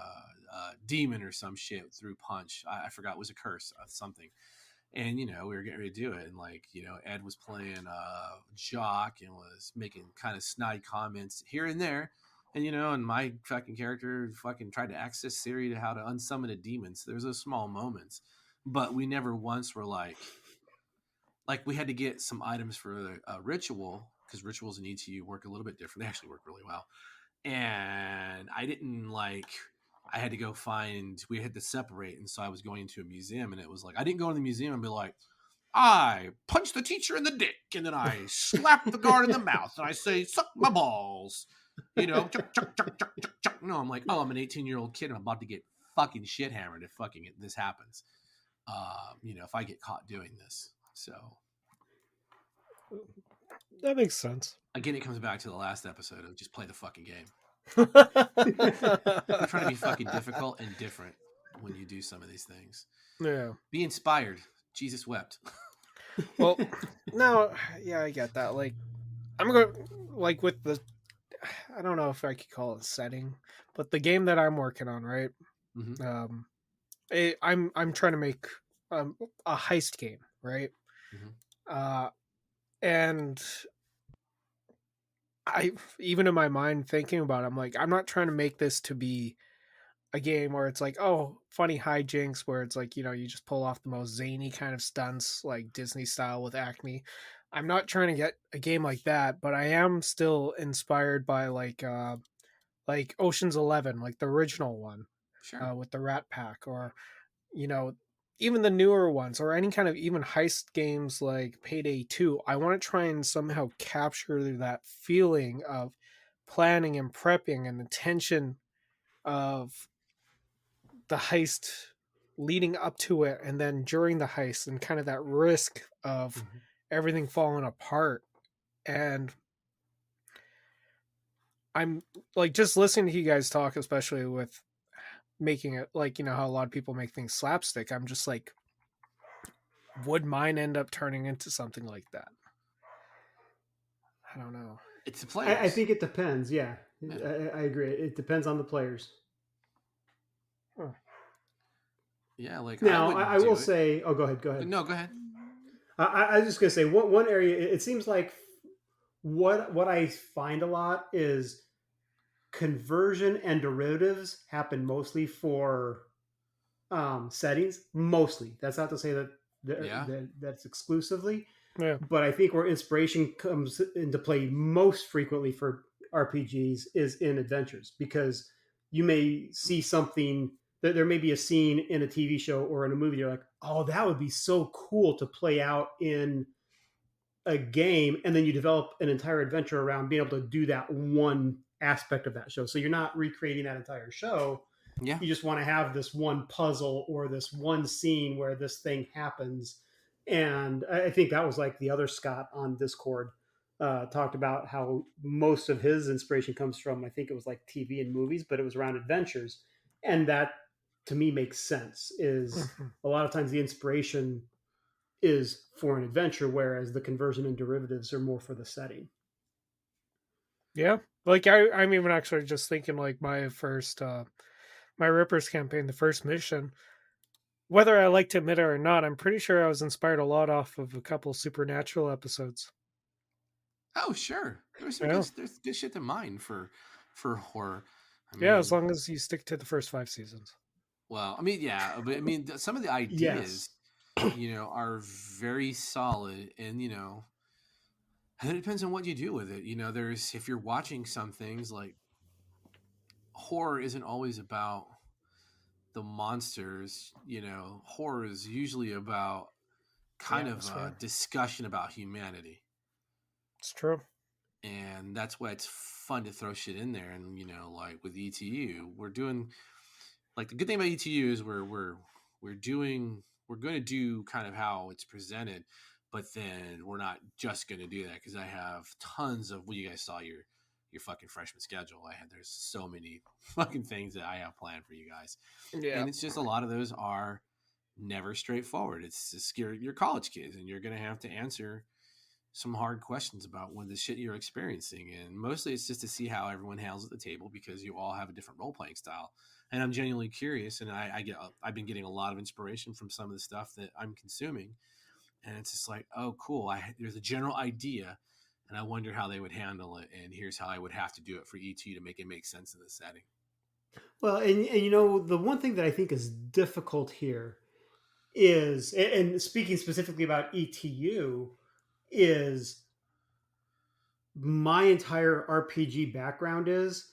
demon or some shit through punch. I forgot, it was a curse something. And we were getting ready to do it, and Ed was playing jock and was making kind of snide comments here and there, and my fucking character fucking tried to access Siri to how to unsummon a demon. So there's those small moments, but we never once were like we had to get some items for a ritual, because rituals in ETU work a little bit different. They actually work really well, and I had to go we had to separate. And so I was going to a museum, and it was like, I didn't go to the museum and be like, I punch the teacher in the dick, and then I slap the guard in the mouth, and I say, suck my balls. Chuck, chuck, chuck, chuck, chuck, chuck. No, I'm like, oh, I'm an 18-year-old kid. I'm about to get fucking shit hammered if this happens. If I get caught doing this. So That makes sense. again, it comes back to the last episode of just play the fucking game. You're trying to be fucking difficult and different when you do some of these things. Yeah. Be inspired. Jesus wept. Well, no, yeah, I get that. Like, I'm going with the, I don't know if I could call it setting, but the game that I'm working on, right? Mm-hmm. I'm trying to make a heist game, right? Mm-hmm. And I, even in my mind thinking about it, I'm like, I'm not trying to make this to be a game where it's like, oh, funny hijinks, where it's like, you just pull off the most zany kind of stunts, like Disney style with Acme. I'm not trying to get a game like that, but I am still inspired by like Ocean's 11, like the original one, Sure. with the Rat Pack, or even the newer ones, or any kind of even heist games like Payday 2. I want to try and somehow capture that feeling of planning and prepping and the tension of the heist leading up to it, and then during the heist, and kind of that risk of everything falling apart. And I'm like just listening to you guys talk, especially with making it like, you know, how a lot of people make things slapstick. I'm just like, would mine end up turning into something like that? I don't know. It's the I players. think it depends. Yeah, Yeah. I agree. It depends on the players. Huh. Yeah, like I Now, wouldn't I do will it. say, oh, go ahead. Go ahead. No, go ahead. I was just gonna say one area. It seems like what I find a lot is conversion and derivatives happen mostly for settings. Mostly. That's not to say Yeah. that's exclusively, Yeah. but I think where inspiration comes into play most frequently for RPGs is in adventures, because you may see something that there may be a scene in a TV show or in a movie. You're like, oh, that would be so cool to play out in a game, and then you develop an entire adventure around being able to do that one aspect of that show. So you're not recreating that entire show. Yeah. You just want to have this one puzzle or this one scene where this thing happens. And I think that was like the other Scott on Discord talked about how most of his inspiration comes from, I think it was like TV and movies, but it was around adventures. And that to me makes sense, is Mhm. a lot of times the inspiration is for an adventure, whereas the conversion and derivatives are more for the setting. Yeah. Like I'm even actually just thinking like my first my Rippers campaign, the first mission, whether I like to admit it or not, I'm pretty sure I was inspired a lot off of a couple supernatural episodes. Oh, sure. There's some Yeah. there's good shit to mine for horror. I Yeah, as mean, long as you stick to the first 5 seasons. well, I mean, yeah, but I mean, some of the Yes. ideas, are very solid, and and it depends on what you do with it. There's if you're watching some things like horror isn't always about the monsters. Horror is usually about The kind of a atmosphere. discussion about humanity. It's true. And that's why it's fun to throw shit in there. And like with ETU, we're doing like the good thing about ETU is we're going to do kind of how it's presented, but then we're not just going to do that because I have tons of you guys saw your fucking freshman schedule. There's so many fucking things that I have planned for you guys, Yeah. and it's just a lot of those are never straightforward. It's just you're college kids, and you're going to have to answer some hard questions about what the shit you're experiencing. And mostly it's just to see how everyone handles at the table because you all have a different role playing style. And I'm genuinely curious. And I've been getting a lot of inspiration from some of the stuff that I'm consuming. And it's just like, oh, cool. There's a general idea and I wonder how they would handle it. And here's how I would have to do it for ET to make it make sense in the setting. Well, and the one thing that I think is difficult here is, and speaking specifically about ETU, is my entire RPG background is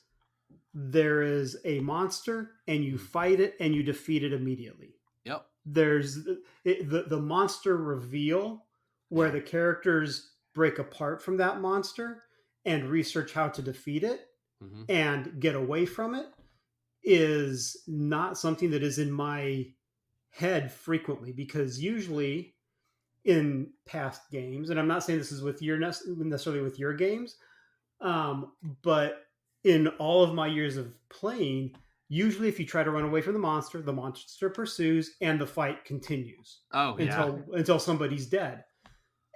there is a monster and you fight it and you defeat it immediately. Yep. There's the monster reveal where Yeah. the characters break apart from that monster and research how to defeat it Mm-hmm. and get away from it is not something that is in my head frequently, because usually in past games, and I'm not saying this is with your necessarily with your games, but in all of my years of playing, usually if you try to run away from the monster pursues and the fight continues Oh, yeah. until somebody's dead.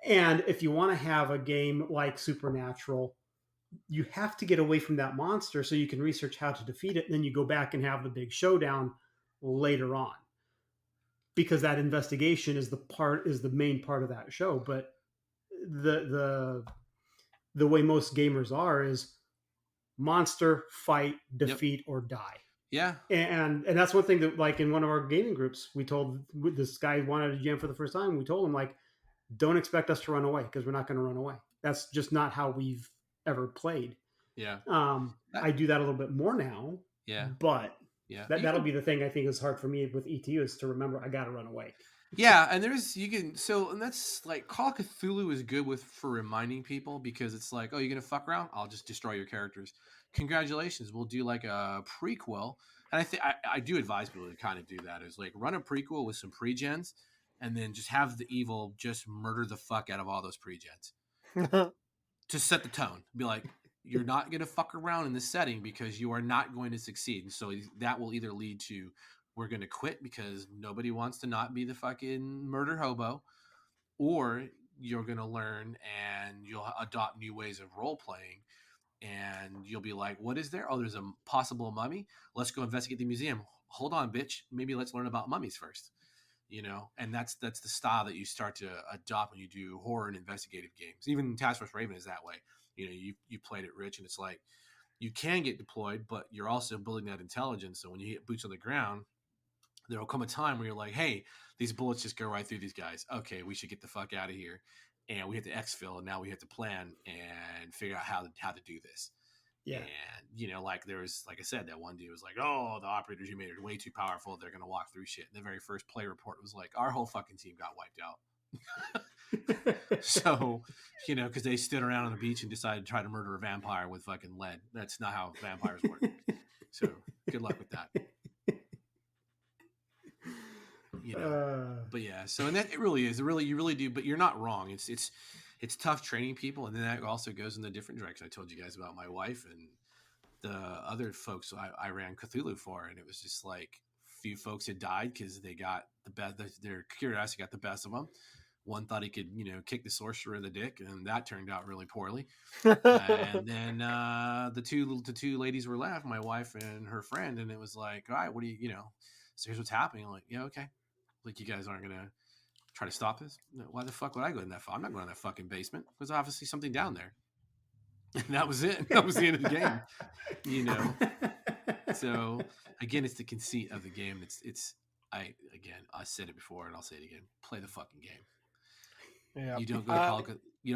And if you want to have a game like Supernatural, you have to get away from that monster so you can research how to defeat it, and then you go back and have the big showdown later on, because that investigation is the main part of that show. But the way most gamers are is monster, fight, defeat, or die. Yeah. And that's one thing that, like, in one of our gaming groups, we told this guy wanted to jam for the first time. We told him, like, don't expect us to run away, because we're not going to run away. That's just not how we've ever played. Yeah. I do that a little bit more now. Yeah. But Yeah. that'll be the thing I think is hard for me with ETU, is to remember I got to run away. Yeah, and and that's like Call of Cthulhu is good for reminding people, because it's like, oh, you're gonna fuck around, I'll just destroy your characters. Congratulations, we'll do like a prequel, and I do advise people to kind of do that, is like run a prequel with some pre-gens, and then just have the evil just murder the fuck out of all those pre-gens to set the tone. Be like, you're not going to fuck around in this setting because you are not going to succeed. And so that will either lead to, we're going to quit because nobody wants to not be the fucking murder hobo, or you're going to learn and you'll adopt new ways of role playing. And you'll be like, what is there? Oh, there's a possible mummy. Let's go investigate the museum. Hold on, bitch. Maybe let's learn about mummies first. And that's the style that you start to adopt when you do horror and investigative games. Even Task Force Raven is that way. You played it, Rich, and it's like you can get deployed, but you're also building that intelligence. So when you hit boots on the ground, there will come a time where you're like, hey, these bullets just go right through these guys. Okay, we should get the fuck out of here. And we hit the exfil, and now we have to plan and figure out how to do this. Yeah. And, like there was, like I said, that one dude was like, oh, the operators you made are way too powerful. They're going to walk through shit. And the very first play report was like, our whole fucking team got wiped out. So, because they stood around on the beach and decided to try to murder a vampire with fucking lead. That's not how vampires work. So good luck with that. But yeah, so, and that it really is, you really do, but you're not wrong. It's tough training people. And then that also goes in the different direction. I told you guys about my wife and the other folks I ran Cthulhu for. And it was just like few folks had died because they got the best, their curiosity got the best of them. One thought he could, kick the sorcerer in the dick, and that turned out really poorly. And then the two ladies were left, my wife and her friend, and it was like, all right, what do you, so here's what's happening. I'm like, yeah, okay. Like, you guys aren't gonna try to stop this? No, why the fuck would I go in that? I'm not going in that fucking basement. There's obviously something down there. And that was it. That was the end of the game. So again, it's the conceit of the game. I said it before and I'll say it again. Play the fucking game. Yeah. You don't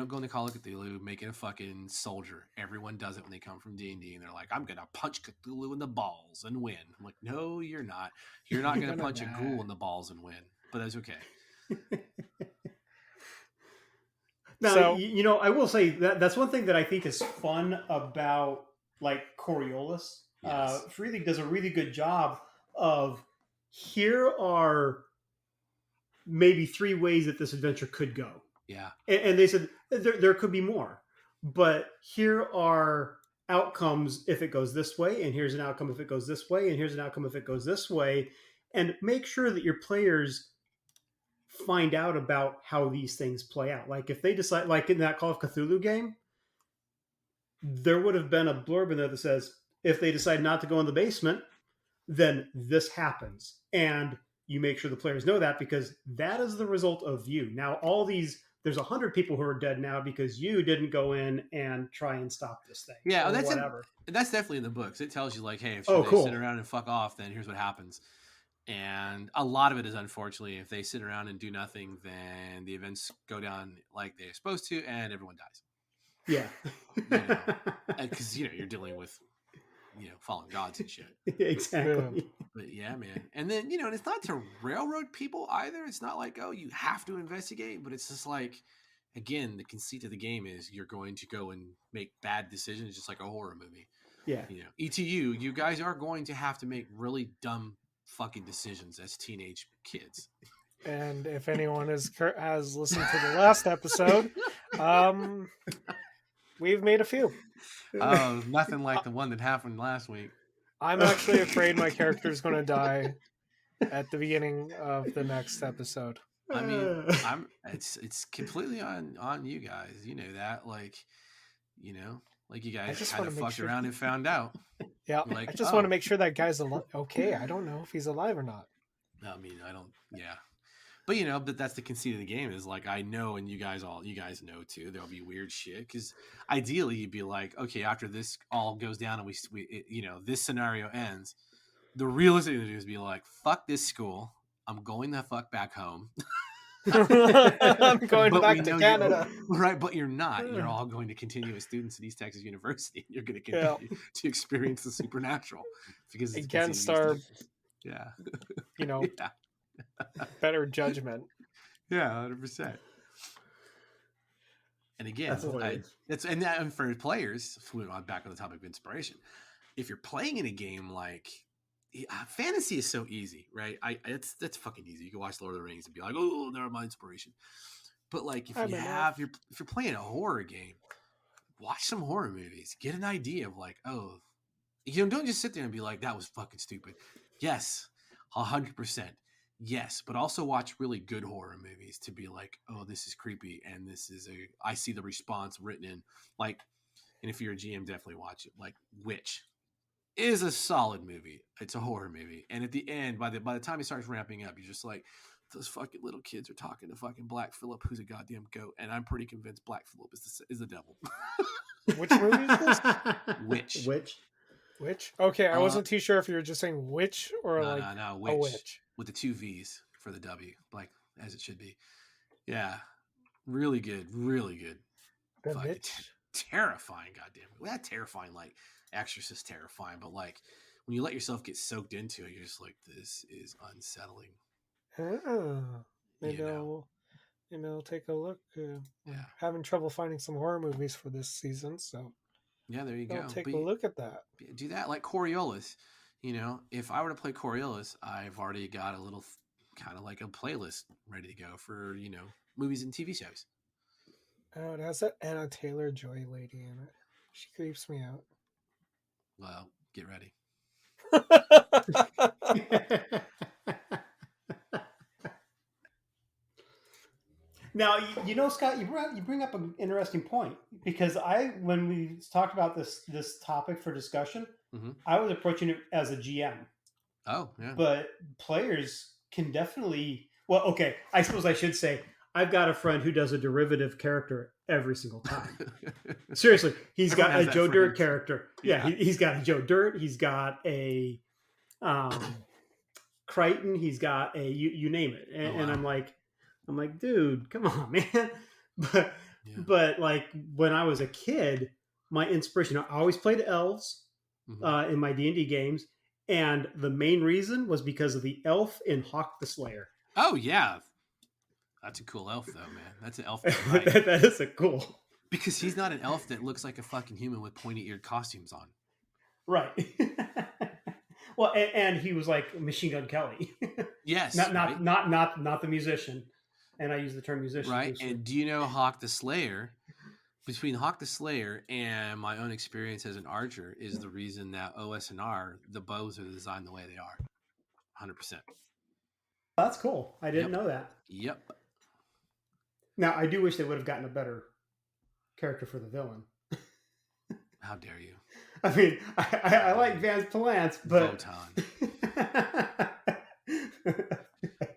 go into Call of Cthulhu making a fucking soldier. Everyone does it when they come from D&D, and they're like, I'm gonna punch Cthulhu in the balls and win. I'm like, no, you're not. You're not gonna punch a ghoul in the balls and win. But that's okay. Now, So, I will say that's one thing that I think is fun about like Coriolis. Yes. Freely does a really good job of, here are maybe 3 ways that this adventure could go. Yeah. And they said there could be more, but here are outcomes if it goes this way, and here's an outcome if it goes this way, and here's an outcome if it goes this way. And make sure that your players find out about how these things play out. Like if they decide, like in that Call of Cthulhu game, there would have been a blurb in there that says, if they decide not to go in the basement, then this happens. And you make sure the players know that, because that is the result of you. Now, all these, there's 100 people who are dead now because you didn't go in and try and stop this thing. Yeah, that's whatever. That's definitely in the books. It tells you like, hey, if cool. sit around and fuck off, then here's what happens. And a lot of it is, unfortunately, if they sit around and do nothing, then the events go down like they're supposed to, and everyone dies. Yeah. Because you're dealing with fallen gods and shit. Exactly. But yeah, man. And then and it's not to railroad people either. It's not like, oh, you have to investigate, but it's just like, again, the conceit of the game is you're going to go and make bad decisions, just like a horror movie. Yeah. ETU, you guys are going to have to make really dumb fucking decisions as teenage kids. And if anyone has listened to the last episode, we've made a few. Oh, nothing like the one that happened last week. I'm actually afraid my character is going to die at the beginning of the next episode. I mean, it's completely on you guys. You know that, like you guys kind of fucked around and found out. Yeah, like, I just want to make sure that guy's okay. I don't know if he's alive or not. I mean, I don't. Yeah, but that's the conceit of the game. Is like, I know, and you guys know too. There'll be weird shit because ideally you'd be like, okay, after this all goes down and we this scenario ends, the realistic thing to do is be like, fuck this school. I'm going the fuck back home. I'm going back to Canada. Right, but you're not. You're all going to continue as students at East Texas University. You're going to continue to experience the supernatural because it's against our, yeah, better judgment. Yeah, 100%. And again, and for players, back on the topic of inspiration, if you're playing in a game like fantasy is so easy, right? That's fucking easy. You can watch Lord of the Rings and be like, oh, they're my inspiration. But like, if you're playing a horror game, watch some horror movies. Get an idea of like, oh, don't just sit there and be like, that was fucking stupid. Yes, 100%. Yes, but also watch really good horror movies to be like, oh, this is creepy, and I see the response written in like, and if you're a GM, definitely watch it. Like Witch is a solid movie. It's a horror movie, and at the end, by the time it starts ramping up, you're just like, those fucking little kids are talking to fucking Black Phillip, who's a goddamn goat, and I'm pretty convinced Black Phillip is the devil. Which movie is this? Witch. Witch? Okay, I wasn't too sure if you were just saying witch or no, a witch. With the 2 V's for the W, like as it should be. Yeah, really good, really good. Terrifying, goddamn. Well, not terrifying like Exorcist terrifying, but like when you let yourself get soaked into it, you're just like, this is unsettling. Maybe I'll take a look. I'm having trouble finding some horror movies for this season, so yeah, there you go. Take a look at that. Do that like Coriolis. If I were to play Coriolis, I've already got a little kind of like a playlist ready to go for movies and TV shows. Oh, it has that Anna Taylor-Joy lady in it. She creeps me out. Well, get ready. Now, Scott, you bring up an interesting point, because when we talked about this topic for discussion, I was approaching it as a GM. Oh, yeah. But players can definitely, well, okay, I suppose I should say, I've got a friend who does a derivative character every single time. Seriously, he's got a Joe Dirt character. Yeah, he's got a Joe Dirt. He's got a Crichton. He's got a you name it. And I'm like, dude, come on, man. But like when I was a kid, my inspiration, I always played elves in my D&D games, and the main reason was because of the elf in Hawk the Slayer. Oh yeah, that's a cool elf though, man. That's an elf. That is a cool. Because he's not an elf that looks like a fucking human with pointy-eared costumes on. Right. Well, and he was like Machine Gun Kelly. Yes. Not the musician. And I use the term musician. Right. And do you know Hawk the Slayer? Between Hawk the Slayer and my own experience as an archer is the reason that OSNR, the bows are designed the way they are. 100%. That's cool. I didn't know that. Yep. Now, I do wish they would have gotten a better character for the villain. How dare you? I mean, I like Vance Palance, but... Wotan.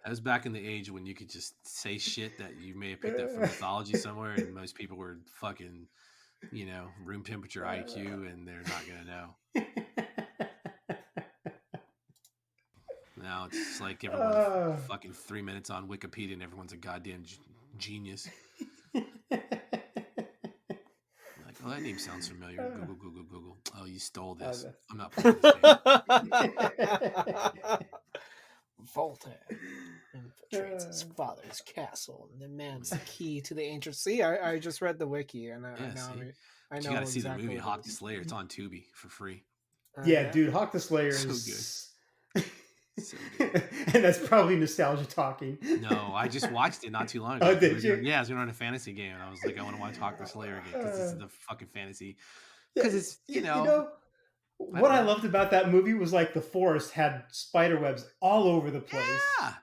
That was back in the age when you could just say shit that you may have picked up from mythology somewhere, and most people were fucking, room temperature IQ, and they're not going to know. Now it's just like everyone fucking 3 minutes on Wikipedia, and everyone's a goddamn genius. Oh, that name sounds familiar. Google. Oh, you stole this. I'm not playing this game. Voltaire infiltrates his father's castle and demands the key to the ancient. See, I just read the wiki, and I know. You got to see the movie Hawk the Slayer. It's on Tubi for free. Yeah, dude, Hawk the Slayer is so good. So good. And that's probably nostalgia talking. No, I just watched it not too long ago. Oh, did you? Yeah, I was going to run a fantasy game, and I was like, I want to watch Hawk the Slayer again because this is the fucking fantasy. Because it's what I loved about that movie was like the forest had spider webs all over the place. Yeah.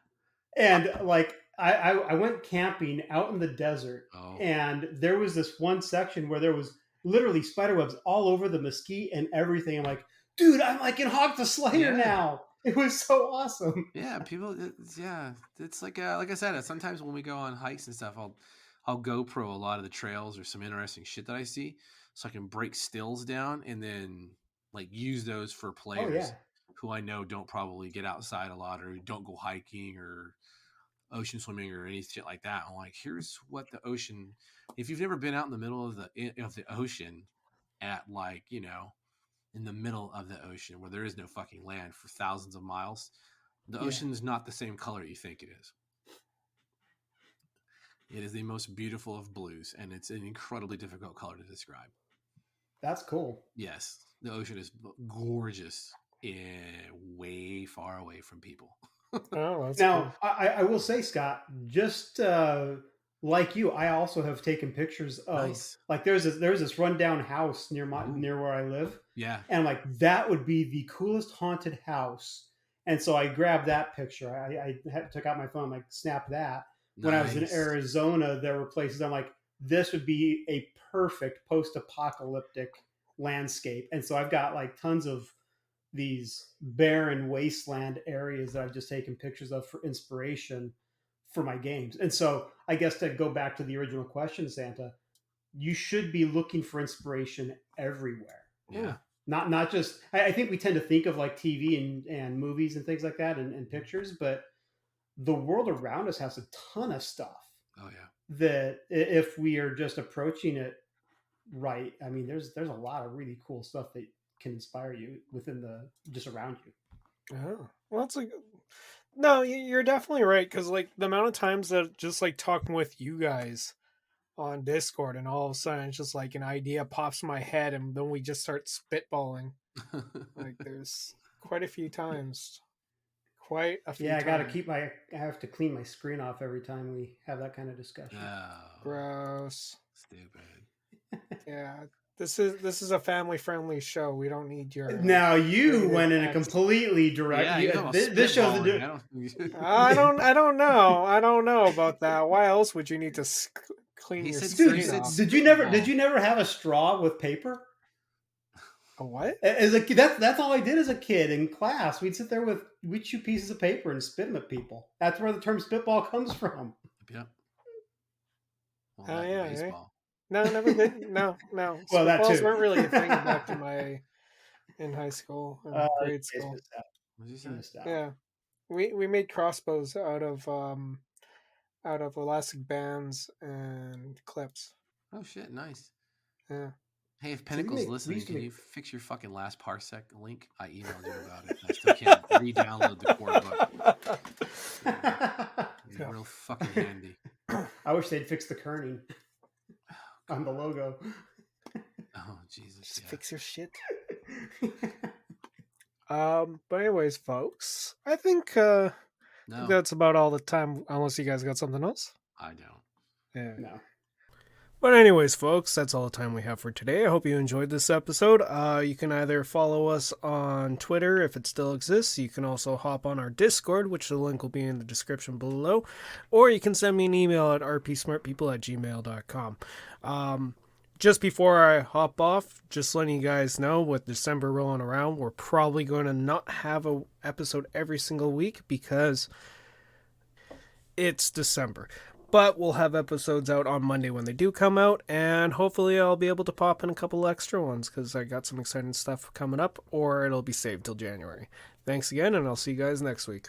And like I went camping out in the desert, and there was this one section where there was literally spider webs all over the mesquite and everything. I'm like, dude, I'm like in Hawk the Slayer now. It was so awesome. Yeah, it's like I said, sometimes when we go on hikes and stuff, I'll GoPro a lot of the trails or some interesting shit that I see, so I can break stills down and then like use those for players who I know don't probably get outside a lot or don't go hiking or ocean swimming or any shit like that. I'm like, here's what the ocean. If you've never been out in the middle of the ocean at like in the middle of the ocean where there is no fucking land for thousands of miles, the ocean is not the same color you think it is. It is the most beautiful of blues, and it's an incredibly difficult color to describe. That's cool. Yes, the ocean is gorgeous. way far away from people. Oh, that's Now, cool. I will say, Scott, just like you, I also have taken pictures of Nice. like there's this rundown house near Ooh. near where I live, Yeah. and I'm like that would be the coolest haunted house. And so I grabbed that picture. Took out my phone, like snapped that. When I was in Nice. Arizona, there were places I'm like, this would be a perfect post-apocalyptic landscape. And so I've got like tons of these barren wasteland areas that I've just taken pictures of for inspiration for my games. And so I guess to go back to the original question, Santa, you should be looking for inspiration everywhere. Yeah. Not just I think we tend to think of like TV and movies and things like that and pictures, but the world around us has a ton of stuff Oh yeah. that if we are just approaching it right, I mean there's a lot of really cool stuff that can inspire you within the just around you. Oh, well, that's like, no, you're definitely right. Because like the amount of times that just like talking with you guys on Discord, and all of a sudden it's just like an idea pops in my head, and then we just start spitballing. Like there's quite a few times. Quite a few Yeah, times. I have to clean my screen off every time we have that kind of discussion. Oh, Gross. stupid. Yeah. This is a family friendly show. We don't need your Now you negative went in a acts. completely direct. Yeah, you know, This shows the spitballing, I don't know about that. Why else would you need to clean He your said screen said off? Did you never have a straw with paper? A what? As a kid, that's all I did as a kid in class. We'd chew pieces of paper and spit them at people. That's where the term spitball comes from. Yep. Well, Oh that yeah, eh? baseball. No, never did. No. Well, that Spitballs too. weren't really a thing back in high school and grade You school. missed out. What did you You say? missed out. Yeah, we made crossbows out of elastic bands and clips. Oh shit, nice. Yeah. Hey, if we Pinnacle's used listening, to can make- you fix your fucking last parsec link? I emailed you about it. I still can't re-download the core book. It's real fucking handy. I wish they'd fix the kerning on the logo. Oh Jesus! Just Yeah. fix your shit. But anyways, folks, I think No, that's about all the time. Unless you guys got something else. I don't. Yeah. No. But anyways, folks, that's all the time we have for today. I hope you enjoyed this episode. You can either follow us on Twitter if it still exists. You can also hop on our Discord, which the link will be in the description below. Or you can send me an email at rpsmartpeople@gmail.com. Just before I hop off, just letting you guys know, with December rolling around, we're probably going to not have an episode every single week because it's December. But we'll have episodes out on Monday when they do come out, and hopefully I'll be able to pop in a couple extra ones because I got some exciting stuff coming up, or it'll be saved till January. Thanks again, and I'll see you guys next week.